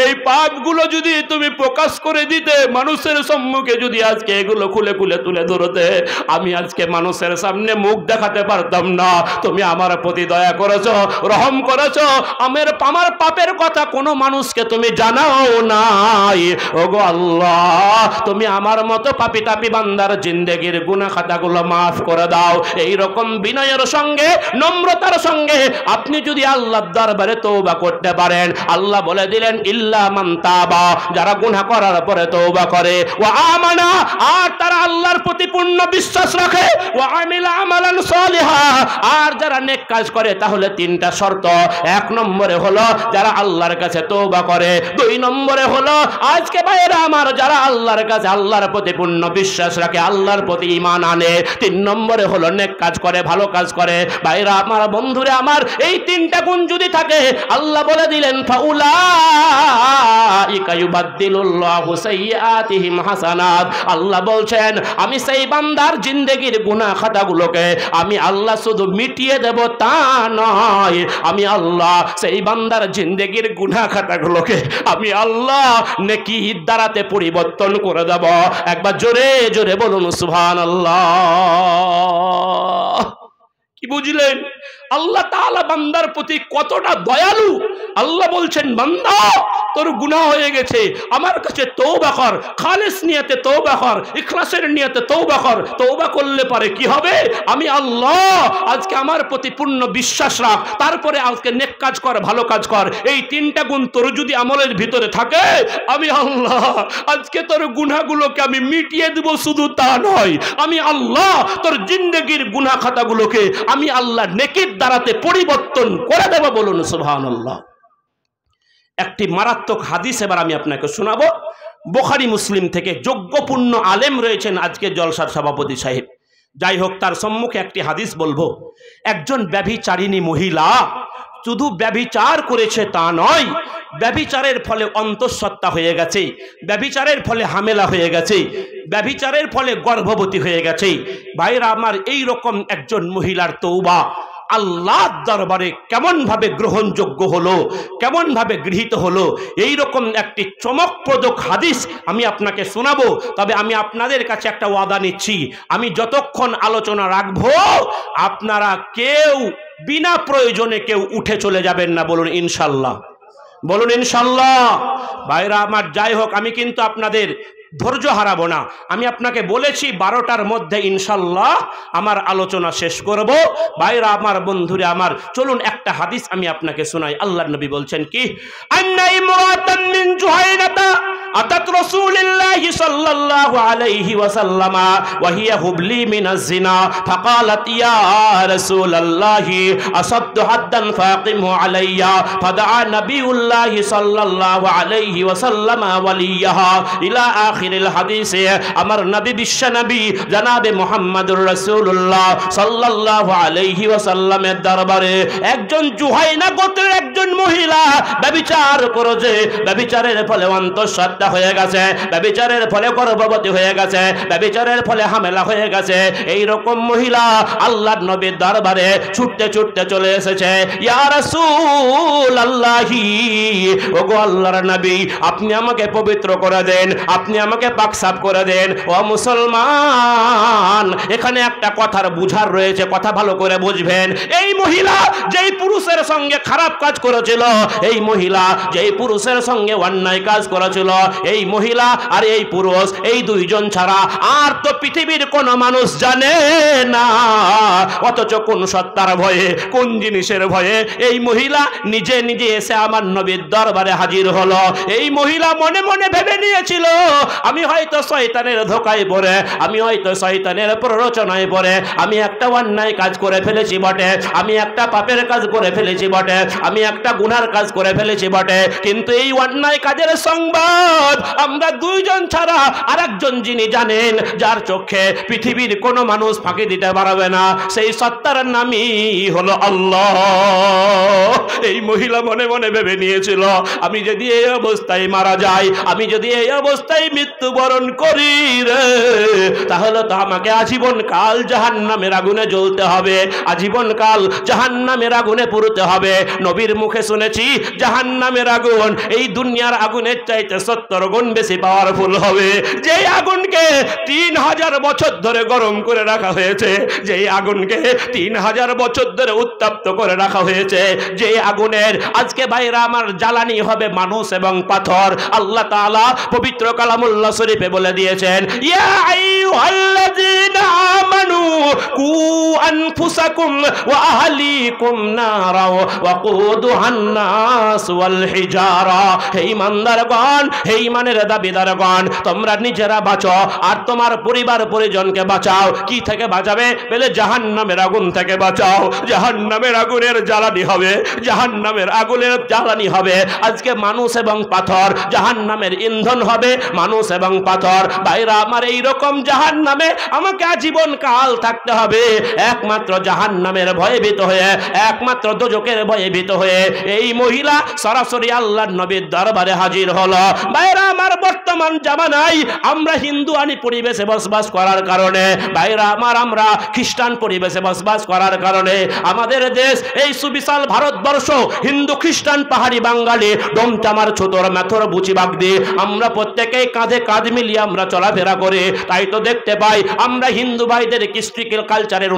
B: এই পাপগুলো যদি তুমি প্রকাশ করে দিতে, মানুষের সম্মুখে যদি আজকে এগুলো খুলে খুলে তুলে ধরতে, আমি আজকে মানুষের সামনে মুখ দেখাতে পারতাম না। তুমি আমার প্রতি দয়া করেছো, রহম করেছো, আমার পাপের কথা কোনো মানুষকে তুমি জানাও নাই। ওগো আল্লাহ, তুমি আমার মতো পাপী তাপী বান্দার জিন্দেগির গুনাহ খাতাগুলো মাফ করে দাও। এই রকম বিনয়ের সঙ্গে, নম্রতার সঙ্গে আপনি যদি আল্লাহর দরবারে তওবা করতে পারেন, আল্লাহ বলে দিলেন ইল্লা মান তাবা, যারা গুনাহ করার পরে তওবা করে, ওয়া আমানা, আর তারা আল্লাহর প্রতি পূর্ণ বিশ্বাস রাখে, ওয়া আমিলা আমালান সালিহা, আর যারা নেক কাজ করে, তাহলে 3টা শর্ত। 1 নম্বরে হলো যারা আল্লাহর কাছে তওবা করে, 2 নম্বরে হলো আজকে ভাইরা আমার যারা আল্লাহর কাছে আল্লাহর প্রতি পূর্ণ বিশ্বাস রাখে, আল্লাহর প্রতি ঈমান আনে, 3 নম্বরে হলো নেক কাজ করে, ভালো কাজ করে। ভাইরা আমার, বন্ধুরা আমার, এই 3টা গুণ যদি থাকে, আল্লাহ বলে দিলেন ফাউলাইকা ইউবাদদিলুল্লাহু সাইয়্যাতিহিম হাসানাত। আল্লাহ বলছেন আমি সেই বান্দার জিন্দেগির গুনাহ খাতাগুলোকে আমি আল্লাহ শুধু মিটিয়ে দেব তা নয়, আমি আল্লাহ সেই বান্দার জিন্দেগির গুনাহ খাতাগুলোকে আমি আল্লাহ নেকির দ্বারাতে পরিবর্তন করে দেব। একবার জোরে জোরে বলুন সুবহানাল্লাহ। কি বুঝলেন? আল্লাহ তাআলা বান্দার প্রতি কতটা দয়ালু। আল্লাহ বলছেন বান্দা, তোর গুনাহ হয়ে গেছে, আমার কাছে তওবা কর, খালেস নিয়তে তওবা কর, ইখলাসের নিয়তে তওবা কর। তওবা করলে পারে কি হবে? আমি আল্লাহ আজকে আমার প্রতি পূর্ণ বিশ্বাস রাখ, তারপরে আজকে নেক কাজ কর, ভালো কাজ কর। এই 3টা গুণ তোর যদি আমলের ভিতরে থাকে, আমি আল্লাহ আজকে তোর গুনাহগুলোকে আমি মিটিয়ে দেব। শুধু তা নয়, আমি আল্লাহ তোর জিন্দেগির গুনাহ খাতাগুলোকে আমি আল্লাহ নেকির দ্বারাতে পরিবর্তন করে দেব। বলুন সুবহানাল্লাহ। একটি মারাত্মক হাদিস এবার আমি আপনাকে শোনাবো, বুখারী মুসলিম থেকে। যোগ্যপূর্ণ আলেম রয়েছেন আজকে জলসার সভাপতি সাহেব। যাই হোক, তার সম্মুখে একটি হাদিস বলবো। একজন ব্যভিচারিণী মহিলা শুধু ব্যভিচার করেছে তা নয়, ব্যভিচারের ফলে অন্তঃসত্ত্বা হয়ে গেছে, ব্যভিচারের ফলে হামেলা হয়ে গেছে, ব্যভিচারের ফলে গর্ভবতী হয়ে গেছে। ভাইরা আমার, এই রকম একজন মহিলার তওবা আল্লাহর দরবারে কেমন ভাবে গ্রহণযোগ্য হলো, কেমন ভাবে গৃহীত হলো, এই রকম একটি চমকপ্রদ হাদিস আমি আপনাকে শোনাবো। তবে আমি আপনাদের কাছে একটা ওয়াদা নিচ্ছি, আমি যতক্ষণ আলোচনা রাখবো আপনারা কেউ বিনা প্রয়োজনে কেউ উঠে চলে যাবেন না। বলুন ইনশাল্লাহ, বলুন ইনশাল্লাহ। ভাইরা আমার, যাই হোক, আমি কিন্তু আপনাদের ধৈর্য হারাবো না। আমি আপনাকে বলেছি 12টার মধ্যে ইনশাল্লাহ আমার আলোচনা শেষ করব। ভাইরা আমার, বন্ধুরা আমার, চলুন একটা হাদিস আমি আপনাকে শোনাই। আল্লাহর নবী বলছেন কি, আন্না ইমরাতান মিন জুহাইনাতা আতাত রাসূলুল্লাহি সাল্লাল্লাহু আলাইহি ওয়াসাল্লাম ওয়া হিয়া হুবলি মিনাজ জিনা ফাকালাত ইয়া রাসূলুল্লাহি আসাদতু হাদ্দান ফাকিমহু আলাইয়া ফাদা নবিউল্লাহি সাল্লাল্লাহু আলাইহি ওয়াসাল্লাম ওয়ালিয়াহা ইলা আখিরিল হাদিসে। আমার নবী, বিশ্ব নবী জনাবে মুহাম্মদুর রাসূলুল্লাহ সাল্লাল্লাহু আলাইহি ওয়াসাল্লামের দরবারে একজন জুহাইনা গোত্রের একজন মহিলা ব্যভিচার করেছে, ব্যভিচারের ফলে অন্তঃসত্ত্বা হয়ে গেছে, ব্যভিচারের ফলে গর্ভবতী হয়ে গেছে, ব্যভিচারের ফলে হামেলা হয়ে গেছে। এই রকম মহিলা আল্লাহর নবীর দরবারে ছুটতে ছুটতে চলে এসেছে। ইয়া রাসূলুল্লাহি, ওগো আল্লাহর নবী, আপনি আমাকে পবিত্র করে দেন, আপনি আমাকে পাক সাফ করে দেন। ও মুসলমান, এখানে একটা কথার বুঝার রয়েছে, কথা ভালো করে বুঝবেন। এই মহিলা যেই পুরুষের সঙ্গে খারাপ কাজ করেছিল, এই মহিলা যেই পুরুষের সঙ্গে অন্যায় কাজ করেছিল, এই মহিলা আর এই পুরুষ এই দুইজন ছাড়া আর তো পৃথিবীর কোন মানুষ জানে না। অথচ কোন সত্তার ভয়ে, কোন জিনিসের ভয়ে এই মহিলা নিজে নিজে এসে আমার নবীর দরবারে হাজির হলো। এই মহিলা মনে মনে ভেবে নিয়েছিল, আমি হয়তো শয়তানের ধোকায় পড়ে, আমি হয়তো শয়তানের প্ররোচনায় পড়ে আমি একটা অন্যায় কাজ করে ফেলেছি বটে, আমি একটা পাপের কাজ করে ফেলেছি বটে, আমি একটা গুনার কাজ করে ফেলেছি বটে, কিন্তু এই অন্যায় কাজের সংবাদ আমরা দুইজন ছাড়া আরেকজন যিনি জানেন, যার চোখে পৃথিবীর কোনো মানুষ ফাঁকি দিতে পারবে না, সেই সত্তার নামই হলো আল্লাহ। এই মহিলা মনে মনে ভেবে নিয়েছিল, আমি যদি এই অবস্থায় মারা যাই, আমি যদি এই অবস্থায় মৃত্যুবরণ করি রে, তাহলে তো আমাকে আজীবন কাল জাহান্নামের আগুনে জ্বলতে হবে, আজীবন কাল জাহান্নামের আগুনে পুড়তে হবে। নবীর মুখে শুনেছি জাহান্নামের আগুন এই দুনিয়ার আগুনের চাইতে 70 গুণ বেশি পাওয়ারফুল হবে। যেই আগুনকে 3000 বছর ধরে গরম করে রাখা হয়েছে, যেই আগুনকে 3000 বছর ধরে উত্তপ্ত করে রাখা হয়েছে, যে আগুনের আজকে ভাইরা আমার জ্বালানি হবে মানুষ এবং পাথর। আল্লাহ তাআলা পবিত্র কালামুল্লাহ শরীফে বলে দিয়েছেন, ইয়া আইয়ুহাল্লাযীনা আমানু কু আনফুসাকুম ওয়া আহলিকুম নারা ওয়াকুদুহান নাস ওয়াল হিজারা। হে ঈমানদারগণ, হে ঈমানের দাবিদারগণ, তোমরা নিজেরা বাঁচো আর তোমার পরিবার পরিজনকে বাঁচাও। কি থেকে বাঁচাবে? বলে জাহান্নামের আগুন থেকে বাঁচাও। জাহান্নামের আগুনের জ্বালানি হবে, জাহান্নামের আগুনের জ্বালানি হবে আজকে মানুষ এবং পাথর, জাহান্নামের ইন্ধন হবে মানুষ এবং পাথর। ভাইরা আমার, এইরকম জাহান্নামে আমাকে আজীবন কাল থাকতে হবে একমাত্র জাহান্নামের ভয়ে ভীত হয়ে, একমাত্র দোজখের ভয়ে ভীত হয়ে এই মহিলা সরাসরি আল্লাহর নবীর দরবারে হাজির হলো। ভাইরা আমার, বর্তমান জামানায় আমরা হিন্দু আনি পরিবেশে বসবাস করার কারণে, ভাইরা আমার, আমরা খ্রিস্টান পরিবেশে বসবাস করার কারণে আমাদের দেশ এই সুবিশাল ভারতবর্ষ হিন্দু খ্রিস্টান পাহাড়ি বাঙালি ডোমচামার ছোটর মেথর বুচি বাগদি আমরা প্রত্যেকেই কাঁধে কাঁধ মিলিয়ে আমরা চলাফেরা করে। তাই তো দেখতে পাই আমরা হিন্দু ভাইদের কৃষ্টি কালচারের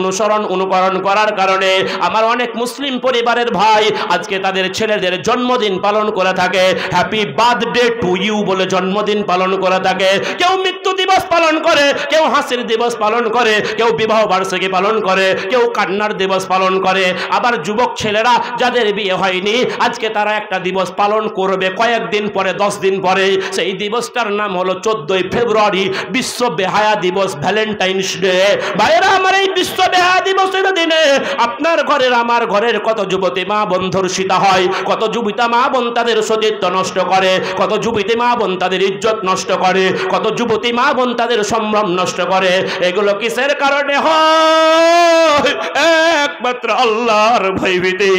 B: অনুকরণ করার কারণে আমার অনেক মুসলিম পরিবারের ভাই আজকে তাদের ছেলেদের জন্মদিন পালন করে থাকে, হ্যাপি বার্থডে টু ইউ বলে জন্মদিন পালন করে থাকে। কেউ মৃত্যু দিবস পালন করে, কেউ হাসির দিবস পালন করে, কেউ বিবাহ বার্ষিকী পালন করে, কেউ কান্নার দিবস পালন করে। আবার যুবক ছেলেরা যাদের বিয়ে হয়নি আজকে তারা একটা দিবস পালন করবে কয়েকদিন পরে, 10 দিন পরে। সেই দিবসটার নাম হলো 14ই ফেব্রুয়ারি, বিশ্ব বেহায়া দিবস, ভ্যালেন্টাইন্স ডে। ভাইরা আমার, এই বিশ্ব বেহায়া দিবসের দিনে আপনার ঘরের আমার ঘরের কত যুবতী মা বোন ধর্ষিতা হয়, কত যুবিতা মা বোন তাদের সতীত্ব নষ্ট করে, কত যুবতী মা বোন তাদের ইজ্জত নষ্ট করে, কত যুবতী মা বোন তাদের সম্ভ্রম নষ্ট করে। এগুলো কিসের কারণে হয়? একমাত্র আল্লাহর ভয়ভীতি,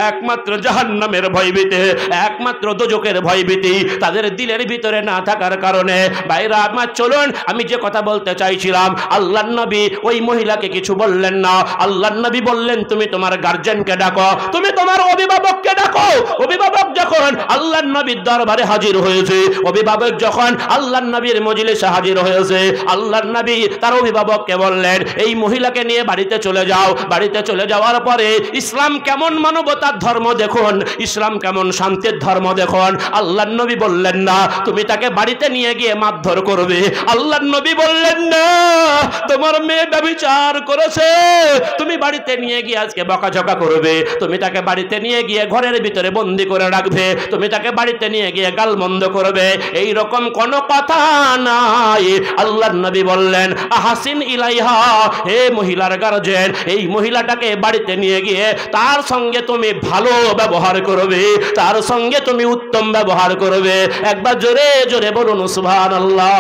B: একমাত্র জাহান্নামের ভয়ভীতি, একমাত্র দোজখের ভয়ভীতি তাদের দিলের ভিতরে না থাকার কারণে। ভাইরা আমার, চলুন আমি যে কথা বলতে চাইছিলাম, আল্লাহর নবী ওই মহিলাকে কিছু বললেন না। আল্লাহর নবী বললেন, তুমি তোমার গার্জিয়ানকে ডাকো, তুমি তোমার অভিভাবককে ডাকো। অভিভাবক যখন আল্লাহর নবীর দরবারে হাজির হয়েছে, অভিভাবক যখন আল্লাহর নবীর মজলিসে হাজির হয়েছে, আল্লাহর নবী তার অভিভাবককে বললেন, এই মহিলাকে নিয়ে বাড়িতে চলে যাও। বাড়িতে চলে যাওয়ার পরে ইসলাম কেমন মানবতার ধর্ম দেখুন, ইসলাম কেমন শান্তির ধর্ম দেখুন। আল্লাহর নবী বললেন না তুমি তাকে বাড়িতে নিয়ে গিয়ে মারধর করবে। আল্লাহর নবী বললেন না তোমার মেয়ে ব্যভিচার করেছে, তুমি বাড়িতে নিয়ে গিয়ে আজকে বকাঝকা করবে, তুমি তাকে বাড়িতে নিয়ে গিয়ে ঘরের ভিতরে বন্দি করে রাখবে, তুমি তাকে বাড়িতে নিয়ে গিয়ে গালমন্দ করবে, এই রকম কোনো কথা নাই। আল্লাহর নবী বললেন, আহাসিন ইলাইহা, হে মহিলার গার্জিয়ান, এই মহিলাটাকে বাড়িতে নিয়ে গিয়ে তার সঙ্গে তুমি ভালো ব্যবহার করবে, তার সঙ্গে তুমি উত্তম ব্যবহার করবে। একবার জোরে জোরে বলুন সুবহানাল্লাহ।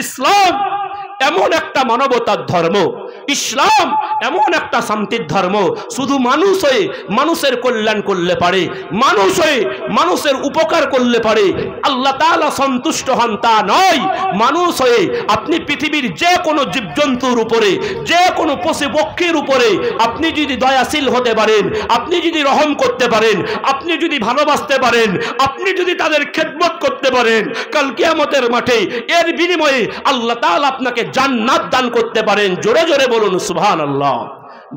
B: ইসলাম এমন একটা মানবতার ধর্ম, ইসলাম এমন একটা শান্তির ধর্ম, শুধু মানুষ হয়ে মানুষের কল্যাণ করলে পারে, মানুষ হয়ে মানুষের উপকার করলে পারে আল্লাহ তাআলা সন্তুষ্ট হন তা নয়। মানুষ হয়ে আপনি পৃথিবীর যে কোনো জীবজন্তুর উপরে, যে কোনো পশু পক্ষীর উপরে আপনি যদি দয়াশীল হতে পারেন, আপনি যদি রহম করতে পারেন, আপনি যদি ভালোবাসতে পারেন, আপনি যদি তাদের খেদমত করতে পারেন, কাল কিয়ামতের মাঠে এর বিনিময়ে আল্লাহ তাআলা আপনাকে জান্নাত দান করতে পারেন। জোরে জোরে বলুন সুবহানাল্লাহ।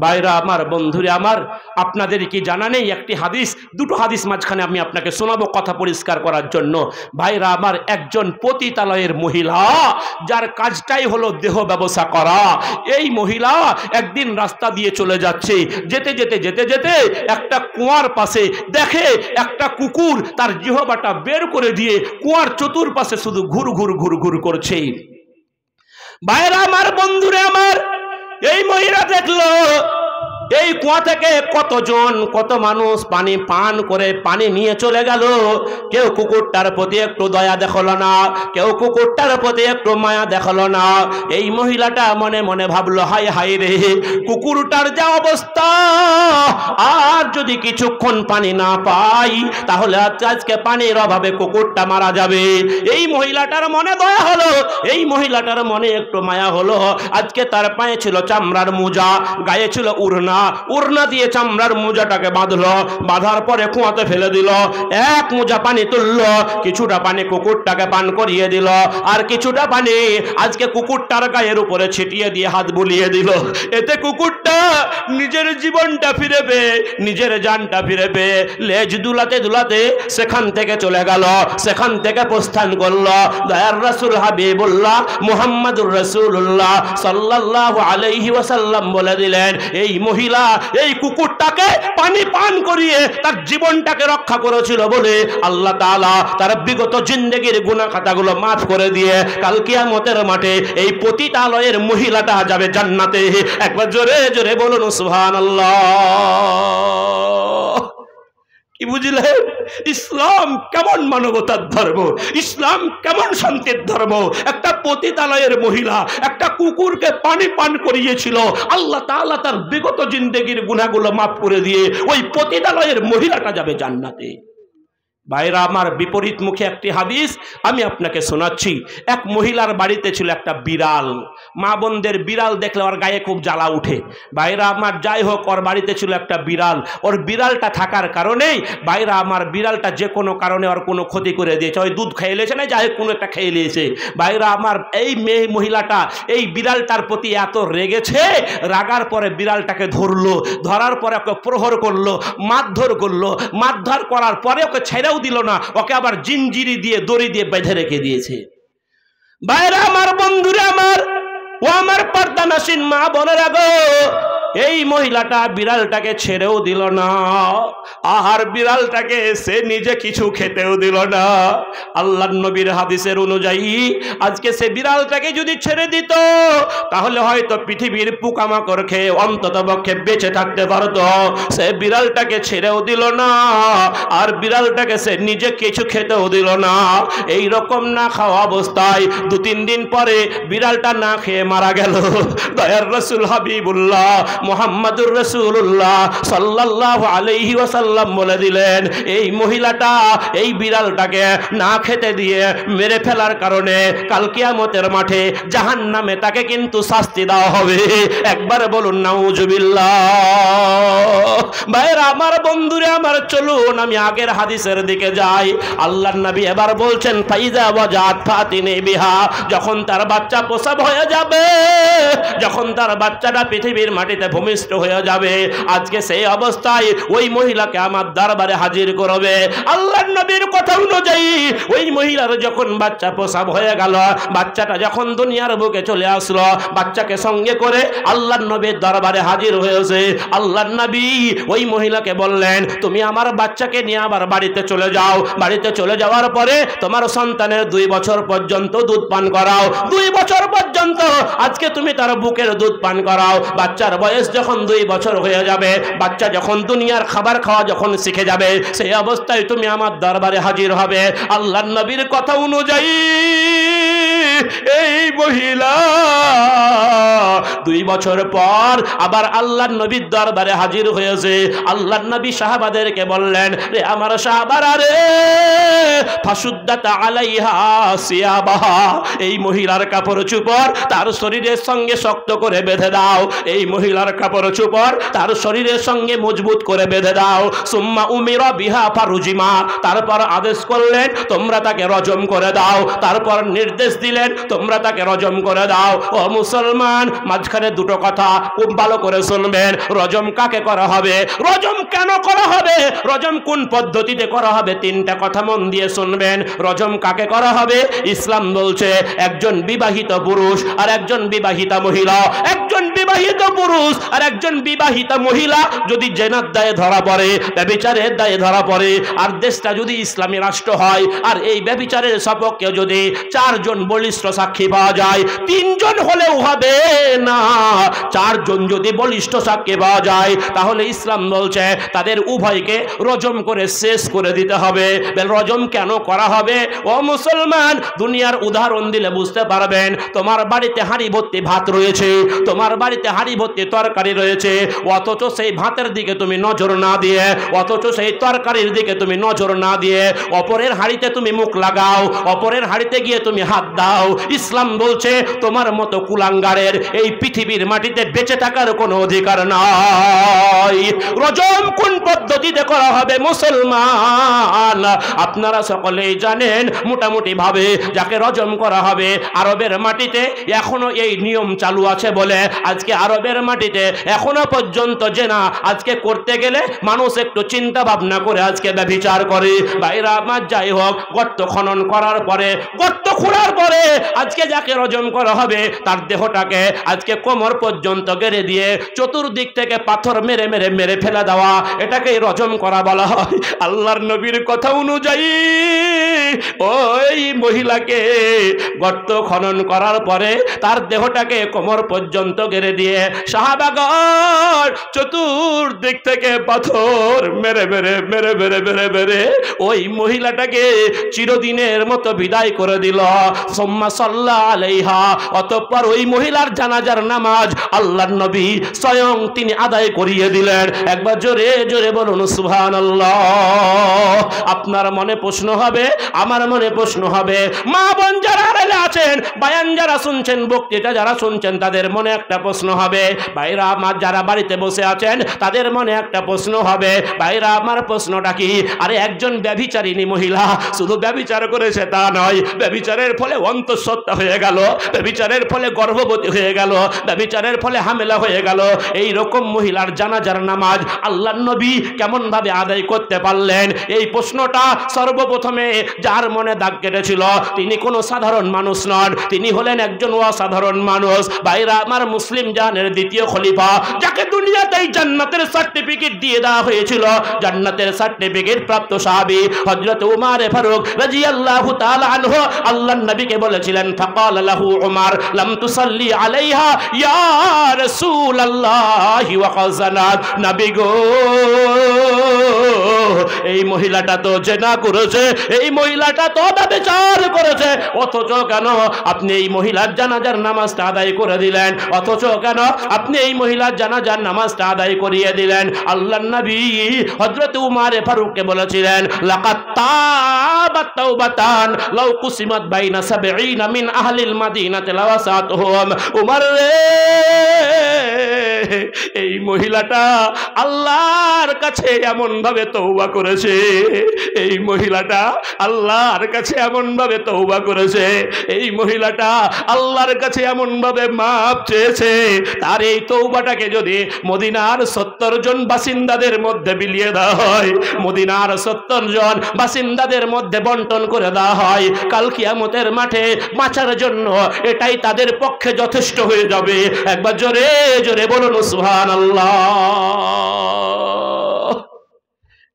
B: ভাইরা আমার, বন্ধুরে আমার, আপনাদের কি জানা নেই একটি হাদিস, দুটো হাদিস মাঝখানে আমি আপনাকে শোনাবো কথা পরিষ্কার করার জন্য। ভাইরা আমার, একজন পতিতালয়ের মহিলা, যার কাজটাই হলো দেহ ব্যবসা করা, এই মহিলা একদিন রাস্তা দিয়ে চলে যাচ্ছে, যেতে যেতে যেতে যেতে একটা কুয়ার পাশে দেখে একটা কুকুর তার জিহ্বাটা বের করে দিয়ে কুয়ার চতুর্পাশে শুধু ঘুর ঘুর ঘুর ঘুর করছে। ভাইরা আমার, বন্ধুরে আমার, এই মহিলা দেখলো এই কুয়া থেকে কতজন কত মানুষ পানি পান করে পানি নিয়ে চলে গেল, কেউ কুকুরটার প্রতি একটু দয়া দেখালো না, কেউ কুকুরটার প্রতি একটু মায়া দেখালো না। এই মহিলাটা মনে মনে ভাবলো, হায় হায় রে, কুকুরটার যা অবস্থা, আর যদি কিছুক্ষণ পানি না পাই তাহলে আজকে পানির অভাবে কুকুরটা মারা যাবে। এই মহিলাটার মনে দয়া হলো, এই মহিলাটার মনে একটু মায়া হলো। আজকে তার পায়ে ছিল চামড়ার মোজা, গায়ে ছিল উড়না, উড়না দিয়ে চামড়ার মোজাটাকে বাঁধলো, বাঁধার পরে কুয়াতে ফেলে দিল। এক মোজা পানি তুললো, কিছুটা পানি কুকুরটাকে পান করিয়ে দিল, আর কিছুটা পানি আজকে কুকুরটার গায়ের উপরে ছিটিয়ে দিয়ে হাত বুলিয়ে দিল। এতে কুকুরটা নিজের জীবনটা ফিরে পেয়ে, নিজের জানটা ফিরে পেয়ে লেজ দুলাতে দুলাতে সেখান থেকে চলে গেল, সেখান থেকে প্রস্থান করলো। দয়ার রাসূল হাবিবুল্লাহ মুহাম্মাদুর রাসূলুল্লাহ সাল্লাল্লাহু আলাইহি ওয়াসাল্লাম বলে দিলেন, এই মহিলা এই কুকুরটাকে পানি পান করিয়ে তার জীবনটাকে রক্ষা করেছিল বলে আল্লাহ তাআলা তার বিগত জিন্দেগির গুনাহ খাতাগুলো মাফ করে দিয়ে কাল কিয়ামতের মাঠে এই পতিতালয়ের মহিলাটা যাবে জান্নাতে। একবার জোরে জোরে বলুন সুবহানাল্লাহ। কি বুঝলেন? ইসলাম কেমন মানবতার ধর্ম, ইসলাম কেমন শান্তির ধর্ম। একটা পতিতালয়ের মহিলা একটা কুকুরকে পানি পান করিয়েছিল, আল্লাহ তাআলা তার বিগত জিন্দেগির গুনাহগুলো মাফ করে দিয়ে ওই পতিতালয়ের মহিলাটা যাবে জান্নাতে। ভাইরা আমার, বিপরীত মুখে একটি হাদিস আমি আপনাকে শোনাচ্ছি। এক মহিলার বাড়িতে ছিল একটা বিড়াল। মা বোনদের বিড়াল দেখলে ওর গায়ে খুব জ্বালা উঠে। ভাইরা আমার, যাই হোক, ওর বাড়িতে ছিল একটা বিড়াল। ওর বিড়ালটা থাকার কারণেই ভাইরা আমার, বিড়ালটা যে কোনো কারণে ওর কোনো ক্ষতি করে দিয়েছে, ওই দুধ খেয়ে নিয়েছে না, যাই হোক কোনো একটা খেয়ে নিয়েছে। ভাইরা আমার, এই মেয়ে মহিলাটা এই বিড়ালটার প্রতি এত রেগেছে, রাগার পরে বিড়ালটাকে ধরলো, ধরার পরে ওকে প্রহর করলো, মারধর করলো, মারধর করার পরে ওকে ছেড়ে দিল না, ওকে আবার জিঞ্জিরি দিয়ে দড়ি দিয়ে বেঁধে রেখে দিয়েছে। ভাইরা আমার, বন্ধুরা আমার, ও আমার পর্দানাসীন মা বোনেরা গো, এই মহিলাটা বিড়ালটাকে ছেড়েও দিল না, আর বিড়ালটাকে সে নিজে কিছু খেতেও দিল না। আল্লাহর নবীর হাদিসের অনুযায়ী আজকে সে বিড়ালটাকে যদি ছেড়ে দিত তাহলে হয়তো পৃথিবীর পোকামাকড় খেয়ে অন্তত পক্ষে বেঁচে থাকতে পারত। সে বিড়ালটাকে ছেড়েও দিল না, আর বিড়ালটাকে সে নিজে কিছু খেতেও দিল না। এই রকম না খাওয়া অবস্থায় 2-3 দিন পরে বিড়ালটা না খেয়ে মারা গেল। দয়ার রাসূল হাবিবুল্লাহ মুহাম্মাদুর রাসূলুল্লাহ সাল্লাল্লাহু আলাইহি ওয়াসাল্লাম বলে দিলেন, এই মহিলাটা এই বিড়ালটাকে না খেতে দিয়ে মেরে ফেলার কারণে কাল কিয়ামতের মাঠে জাহান্নামে তাকে কিন্তু শাস্তি দেওয়া হবে। একবার বলুন নাউজুবিল্লাহ। ভাইরা আমার, বন্ধুরা আমার, চলুন আমি আগের হাদিসের দিকে যাই। আল্লাহর নবী এবার বলছেন, ফাইজা ওয়াজাত ফাতিনি বিহা, যখন তার বাচ্চা প্রসব হয়ে যাবে, যখন তার বাচ্চাটা পৃথিবীর মাটিতে ভূমিষ্ঠ হয়ে যাবে, আজকে সেই অবস্থায় ওই মহিলাকে আমার দরবারে হাজির করবে। আল্লাহর নবীর কথা অনুযায়ী ওই মহিলার যখন বাচ্চা প্রসব হয়ে গেল, বাচ্চাটা যখন দুনিয়ার বুকে চলে আসলো, বাচ্চাকে সঙ্গে করে আল্লাহর নবীর দরবারে হাজির হয়েছে। আল্লাহর নবী ওই মহিলাকে বললেন, তুমি আমার বাচ্চাকে নিয়ে আবার বাড়িতে চলে যাও। বাড়িতে চলে যাওয়ার পরে তোমার সন্তানের 2 বছর পর্যন্ত দুধ পান করাও। 2 বছর পর্যন্ত আজকে তুমি তার বুকের দুধ পান করাও। বাচ্চার বয়স যখন 2 বছর হয়ে যাবে, বাচ্চা যখন দুনিয়ার খাবার খাওয়া যখন শিখে যাবে, সেই অবস্থায় তুমি আমার দরবারে হাজির হবে। আল্লাহর নবীর কথা অনুযায়ী এই মহিলা 2 বছর পর আবার আল্লাহর নবীর দরবারে হাজির হয়েছে। আল্লাহর নবী সাহাবাদেরকে বললেন, রে আমার সাহাবারা রে, ফাসুদ্দাত আলাইহা সিয়াবাহা, এই মহিলার কাপড় চোপড় তার শরীরের সঙ্গে শক্ত করে বেঁধে দাও। এই মহিলার কাপড় চোপড় তার শরীরের সঙ্গে মজবুত করে বেঁধে দাও। সুম্মা উমিরা বিহা ফারুজিমা, তারপর আদেশ করলেন তোমরা তাকে রজম করে দাও। তারপর নির্দেশ দিলেন বললেন তোমরা তাকে রজম করে দাও। ও মুসলমান, মাঝখানে দুটো কথা খুব ভালো করে শুনবেন। রজম কাকে করা হবে, রজম কেন করা হবে, রজম কোন পদ্ধতিতে করা হবে, তিনটা কথা মন দিয়ে শুনবেন। রজম কাকে করা হবে? ইসলাম বলছে একজন বিবাহিত পুরুষ আর একজন বিবাহিতা মহিলা, একজন বিবাহিত পুরুষ আর একজন বিবাহিতা মহিলা যদি জেনার দায়ে ধরা পড়ে, ব্যভিচারের দায়ে ধরা পড়ে, আর দেশটা যদি ইসলামী রাষ্ট্র হয়, আর এই ব্যভিচারের সপক্ষে যদি 4 জন বলিষ্ঠ সাক্ষী পাওয়া যায়, 3 জন হলেও হবে না, 4 জন যদি বলিষ্ঠ সাক্ষী পাওয়া যায়, তাহলে ইসলাম বলছে তাদের উভয়কে রজম করে শেষ করে দিতে হবে। রজম কেন করা হবে? ও মুসলমান, দুনিয়ার উদাহরণ দিলে বুঝতে পারবেন। তোমার বাড়িতে হাঁড়ি ভর্তি ভাত রয়েছে, তোমার বাড়িতে হাঁড়ি ভর্তি তরকারি রয়েছে, অথচ সেই ভাতের দিকে তুমি নজর না দিয়ে, অথচ সেই তরকারির দিকে তুমি নজর না দিয়ে অপরের হাঁড়িতে তুমি মুখ লাগাও, অপরের হাঁড়িতে গিয়ে তুমি হাত দাও। ইসলাম বলছে তোমার মতো কুলাঙ্গারের এই পৃথিবীর মাটিতে বেঁচে থাকার কোনো অধিকার নাই। রজম কোন পদ্ধতিতে করা হবে মুসলমান? আপনারা সকলেই জানেন মোটামুটি ভাবে যাকে রজম করা হবে। আরবের মাটিতে এখনো এই নিয়ম চালু আছে বলে আজকে আরবের মাটিতে এখনো পর্যন্ত জেনা আজকে করতে গেলে মানুষ একটু চিন্তা ভাবনা করে আজকে ব্যভিচার করে। ভাইরা আমার, যাই হোক, গর্ত খনন করার পরে, গর্ত খোঁড়ার পরে আজকে যাকে রজম করা হবে তার দেহটাকে আজকে কোমর পর্যন্ত গেড়ে দিয়ে চতুর্দিক থেকে পাথর মেরে মেরে মেরে ফেলে দেওয়া, এটাকে রজম করা বলা হয়। আল্লাহর নবীর কথা অনুযায়ী ওই মহিলাকে গর্ত খনন করার পরে তার দেহটাকে কোমর পর্যন্ত গেড়ে দিয়ে সাহাবাগণ চতুর্দিক থেকে পাথর মেরে মেরে মেরে মেরে মেরে মেরে ওই মহিলাটাকে চিরদিনের মতো বিদায় করে দিল। সুম্মা সাল্লা আলাইহা, অতঃপর ওই মহিলার জানাজার নামাজ আল্লাহর নবী স্বয়ং তিনি আদায় করিয়ে দিলেন। একবার জোরে জোরে বলুন সুবহানাল্লাহ। আপনার মনে প্রশ্ন হবে, আমার মনে প্রশ্ন হবে, মা বোন যারা আছেন, বায়ান যারা শুনছেন, বক্তৃতা যারা শুনছেন, তাদের মনে একটা প্রশ্ন হবে। ভাইরা আমার যারা বাড়িতে বসে আছেন তাদের মনে একটা প্রশ্ন হবে। ভাইরা আমার, প্রশ্নটা কি? আরে একজন ব্যভিচারিণী মহিলা শুধু ব্যভিচার করেছে তা নয়, ব্যভিচারের ফলে অন্তঃসত্ত্বা হয়ে গেল, ব্যভিচারের ফলে গর্ভবতী হয়ে গেল, ব্যভিচারের ফলে হামেলা হয়ে গেল। এই রকম মহিলার জানাজার নামাজ আল্লাহর নবী কেমন ভাবে আদায় করতে পারলেন? এই প্রশ্নটা সর্বপ্রথমে যার মনে দাগ কেটেছিল তিনি কোনো সাধারণ মানুষ নন, তিনি হলেন একজন অসাধারণ মানুষ। ভাইরা আমার, মুসলিম জাহানের দ্বিতীয় খলিফা, যাকে দুনিয়াতেই জান্নাতের সার্টিফিকেট দিয়ে দেওয়া হয়েছিল, জান্নাতের সার্টিফিকেট প্রাপ্ত সাহাবী হযরত উমর ফারুক রাদিয়াল্লাহু তাআলা আনহু আল্লাহর নবীকে বলেছিলেন, ফাকাল লাহু উমর লাম তুসাল্লি আলাইহা ইয়া রাসূলুল্লাহ ওয়া কাযানাত। নবী গো, এই মহিলাটা তো জেনা করেছে, এই মহিলাটা তো ব্যভিচার করেছে, অথচ কেন আপনি এই মহিলার জানাজার নামাজটা আদায় করে দিলেন? অথচ কেন আপনি এই মহিলার জানাজার নামাজটা আদায় করিয়ে দিলেন? আল্লাহর নবী হযরত উমর ফারুককে বলেছিলেন, লাকাত তাবাত তাওবাতান লাউ কুসিমাত বাইনা 70 মিন আহলিল মাদিনাতি লাওয়াসাতুহুম। উমর রে, এই মহিলাটা আল্লাহর কাছে এমন ভাবে তওবা করেছে, এই মহিলাটা আল্লাহর কাছে এমন ভাবে তওবা করেছে, এই মহিলাটা আল্লাহর কাছে এমন ভাবে মাপ চেয়েছে, তার এই তওবাটাকে যদি মদিনার 70 জন বাসিন্দাদের মধ্যে বিলিয়ে দেওয়া হয়, মদিনার 70 জন বাসিন্দাদের মধ্যে বন্টন করে দেওয়া হয়, কাল কিয়ামতের মাঠে বাঁচার জন্য এটাই তাদের পক্ষে যথেষ্ট হয়ে যাবে। একবার জোরে জোরে বলুন সুবহানাল্লাহ।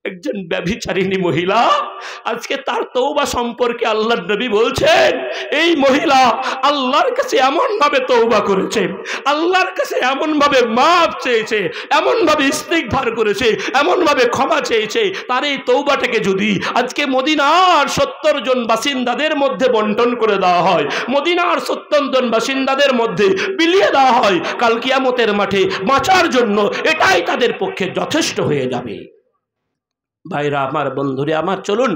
B: একজন ব্যভিচারিণী মহিলা, আজকে তার তওবা সম্পর্কে আল্লাহর নবী বলছেন, এই মহিলা আল্লাহর কাছে এমন ভাবে তওবা করেছে, আল্লাহর কাছে এমন ভাবে মাফ চেয়েছে, এমন ভাবে ইস্তিগফার করেছে, এমন ভাবে ক্ষমা চেয়েছে, তার এই তওবাটাকে যদি আজকে মদিনার 70 জন বাসিন্দাদের মধ্যে বন্টন করে দেওয়া হয়, মদিনার 70 জন বাসিন্দাদের মধ্যে বিলিয়ে দেওয়া হয়, কাল কিয়ামতের মাঠে বাঁচার জন্য এটাই তাদের পক্ষে যথেষ্ট হয়ে যাবে। ভাইরা আমার, বন্ধুরে আমার, চলুন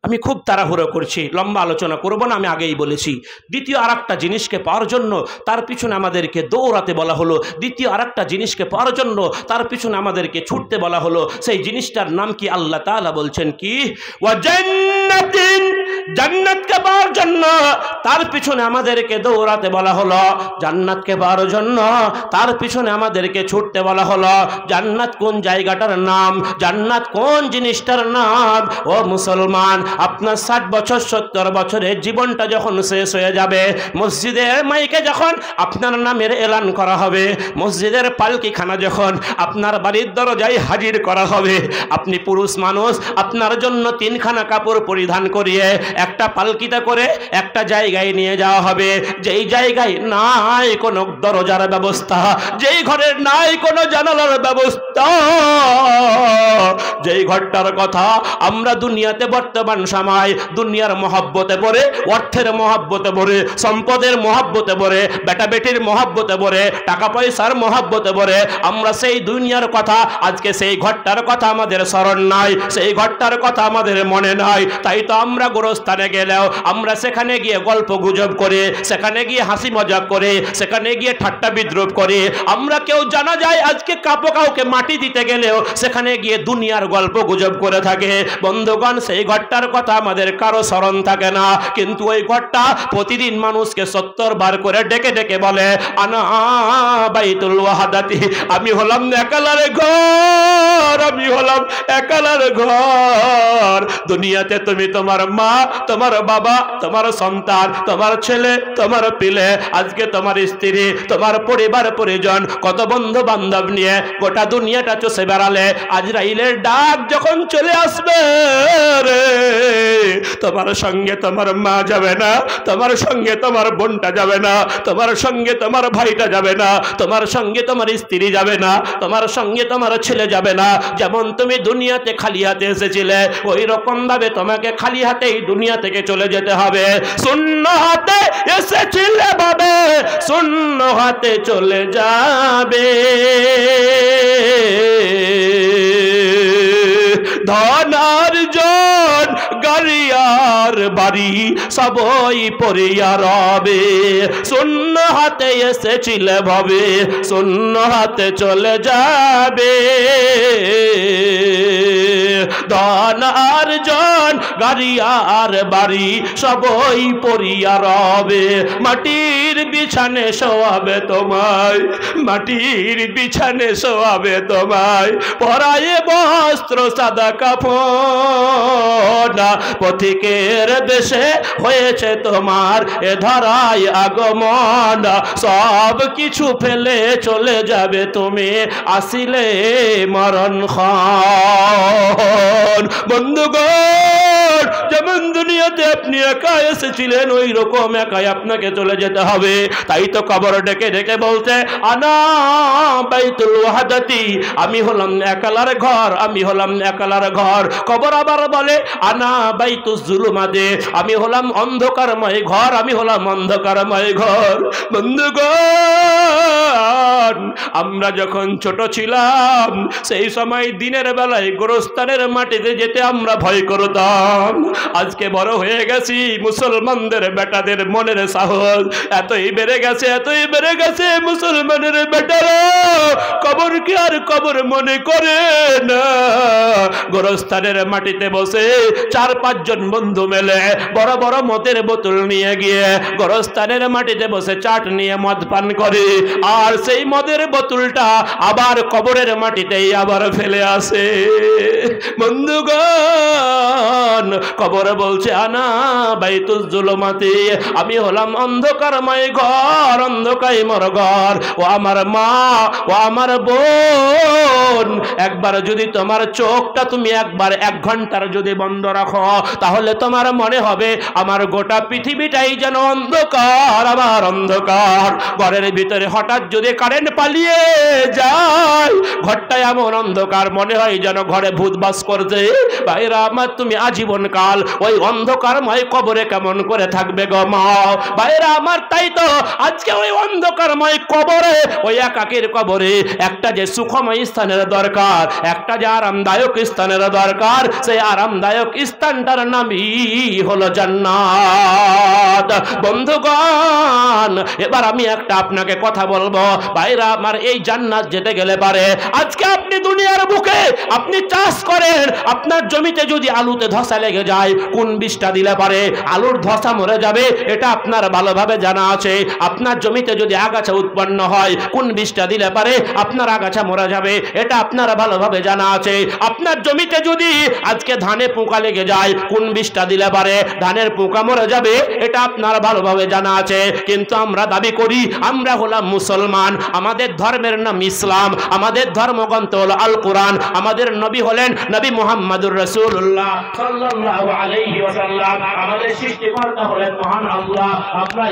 B: আমি খুব তাড়াহুড়ো করছি, লম্বা আলোচনা করব না, আমি আগেই বলেছি। দ্বিতীয় আরেকটা জিনিসকে পাওয়ার জন্য তার পিছনে আমাদেরকে দৌড়াতে বলা হলো, দ্বিতীয় আরেকটা জিনিসকে পাওয়ার জন্য তার পিছনে আমাদেরকে ছুটতে বলা হলো। সেই জিনিসটার নাম কি? আল্লাহ তাআলা বলছেন কি, ওয়া জান্নাতিন, জান্নাতকে পাওয়ার জন্য তার পিছনে আমাদেরকে দৌড়াতে বলা হলো, জান্নাতকে পাওয়ার জন্য তার পিছনে আমাদেরকে ছুটতে বলা হলো। জান্নাত কোন জায়গাটার নাম? জান্নাত কোন জিনিসটার নাম? ও মুসলমান, আপনার 60 বছর 70 বছরের জীবনটা যখন শেষ হয়ে যাবে, মসজিদের মাইকে যখন আপনার নামের এলান করা হবে, মসজিদের পালকিখানা যখন আপনার বাড়ির দরজায় হাজির করা হবে, আপনি পুরুষ মানুষ, আপনার জন্য 3খানা কাপড় পরিধান করিয়ে একটা পালকিতে করে একটা জায়গায় নিয়ে যাওয়া হবে, যেই জায়গায় নাই কোনো দরজার ব্যবস্থা, যেই ঘরের নাই কোনো জানালার ব্যবস্থা, যেই ঘরটার কথা আমরা দুনিয়াতে বর্তমান সময় দুনিয়ার মহব্বতে পড়ে, অর্থের মহব্বতে পড়ে, সম্পদের মহব্বতে পড়ে, বেটা বেটির মহব্বতে পড়ে, টাকা পয়সার মহব্বতে পড়ে, আমরা সেই দুনিয়ার কথা, আজকে সেই ঘরটার কথা আমাদের স্মরণ নাই, সেই ঘরটার কথা আমাদের মনে নাই। তাই তো আমরা গোরস্থানে গেলেও আমরা সেখানে গিয়ে গল্প গুজব করে, সেখানে গিয়ে হাসি মজাক করে, সেখানে গিয়ে ঠাট্টা বিদ্রুপ করে, আমরা কেউ জানা যায় আজকে কাউকে মাটি দিতে গেলেও সেখানে গিয়ে দুনিয়ার গল্প গুজব করে থাকে। বন্ধুগণ, সেই ঘরটার কথা আমাদের কারো স্মরণ থাকে না, কিন্তু ওই ঘরটা প্রতিদিন মানুষকে 70 বার করে ডেকে ডেকে বলে, আনা বাইতুল ওয়াহাদাতি, আমি হলাম একালার ঘর, আমি হলাম একালার ঘর। দুনিয়াতে তুমি তোমার মা, তোমার বাবা, তোমার সন্তান, তোমার ছেলে, তোমার পিলে, আজকে তোমার স্ত্রী, তোমার পরিবার পরিজন, কত বন্ধু বান্ধব নিয়ে গোটা দুনিয়াটা চষে বেড়ালে, আজরাইলের ডাক যখন চলে আসবে রে, তোমার সঙ্গে তোমার মা যাবে না, তোমার সঙ্গে তোমার বোনটা যাবে না, তোমার সঙ্গে তোমার ভাইটা যাবে না, তোমার সঙ্গে তোমার স্ত্রী যাবে না, তোমার সঙ্গে তোমার ছেলে যাবে না। যেমন তুমি দুনিয়াতে খালি হাতে এসেছিলে, ওই রকম ভাবে তোমাকে খালি হাতেই দুনিয়া থেকে চলে যেতে হবে। শূন্য হাতে এসেছিলে ভাবে শূন্য হাতে চলে যাবে। ধনার্জন গাড়ি আর বাড়ি সবই পড়িয়া রবে, শূন্য হাতে এসেছিলে ভাবে শূন্য হাতে চলে যাবে। ধনার্জন গাড়ি আর বাড়ি সবই পড়িয়া রবে, মাটির বিছানে শোয়াবে তোমায়, মাটির বিছানে শোয়াবে তোমায়, পরায়ে বস্ত্র সাদা কাফন, পথিকের দেশে হয়েছে তোমার এ ধরায় আগমন, সব কিছু ফেলে চলে যাবে তুমি আসিলে মরণক্ষণ। বন্ধুগণ, যেমন দুনিয়াতে আপনি একা এসেছিলেন, ওই রকম একাই আপনাকে চলে যেতে হবে। তাই তো কবর ডেকে ডেকে বলতে, আনা বাইতুল ওয়াহাদাতি, আমি হলাম একালার ঘর, আমি হলাম একালার ঘর। কবর আবার বলে, আনা বাইতুজ জুলুমাতে, আমি হলাম অন্ধকারময় ঘর, আমি হলাম অন্ধকারময় ঘর। বন্ধুগণ, আমরা যখন ছোট ছিলাম সেই সময় দিনের বেলায় গোরস্থানের মাটিতে যেতে আমরা ভয় করতাম। আজকে বড় হয়ে গেছি, মুসলমানদের বেটাদের মনের সাহস এতই বেড়ে গেছে, এতই বেড়ে গেছে, মুসলমানের বেটারা কবরকে আর কবর মনে করে না। গোরস্থানের মাটিতে বসে 4-5 জন বন্ধু মেলে বড় বড় মদের বোতল নিয়ে গিয়ে গোরস্থানের মাটিতে বসে চাট নিয়ে মদ পান করে, আর সেই মদের বোতলটা আবার কবরের মাটিতেই আবার ফেলে আসে। বন্ধুগণ, কবর বলছে, আনা বাইতুজ জুলুমাতি, আমি হলাম অন্ধকারময় ঘর, অন্ধকারময় ঘর। ও আমার মা, ও আমার বোন, একবার যদি তোমার চোখটা তুমি একবার 1 ঘন্টার যদি বন্ধ রাখো, তাহলে তোমার মনে হবে আমার গোটা পৃথিবীটাই যেন অন্ধকার, আমার অন্ধকার। ঘরের ভিতরে হঠাৎ যদি কারেন্ট পালিয়ে যায়, ঘরটা এমন অন্ধকার মনে হয় যেন ঘরে ভূত বাস করছে। ভাইরা আমার, তুমি আজীবন কাল ওই অন্ধকারময় কবরে কেমন করে থাকবে গো মা? ভাইরা আমার, তাই তো আজকে ওই অন্ধকারময় কবরে, ওই একাকীর কবরে একটা যে সুখময় স্থানের দরকার, একটা যে আরামদায়ক স্থানের দরকার, সেই আরামদায়ক স্থানটার নামই হলো জান্নাত। বন্ধুগণ, এবার আমি একটা আপনাকে কথা বলবো ভাইরা আমার, এই জান্নাত যেতে গেলে পারে, আজকে আপনি দুনিয়ার বুকে আপনি চাষ করেন, আপনার জমিতে যদি আলুতে ধসা লেগে যায়, কোন বিষটা দিলে পারে আলুর ধসা মরে যাবে, এটা আপনার ভালোভাবে জানা আছে। আপনার জমিতে যদি আগাছা উৎপন্ন হয়, কোন বিষটা দিলে পারে আপনার আগাছা মরে যাবে, এটা আপনার ভালোভাবে জানা আছে। আপনার জমিতে যদি আজকে ধানে পোকা লেগে যায়, কোন বিষটা দিলে পারে ধানের পোকা মরে যাবে, এটা আপনার ভালোভাবে জানা আছে। কিন্তু আমরা দাবি করি আমরা হলাম মুসলমান, আমাদের ধর্মের নাম ইসলাম, আমাদের ধর্মগ্রন্থ হলো আল কোরআন, আমাদের নবী হলেন নবী মুহাম্মদুর রাসূলুল্লাহ সাল্লাল্লাহু আলাইহি ওয়াসাল্লাম, আমাদের সৃষ্টিকর্তা হলেন মহান আল্লাহ। আমরা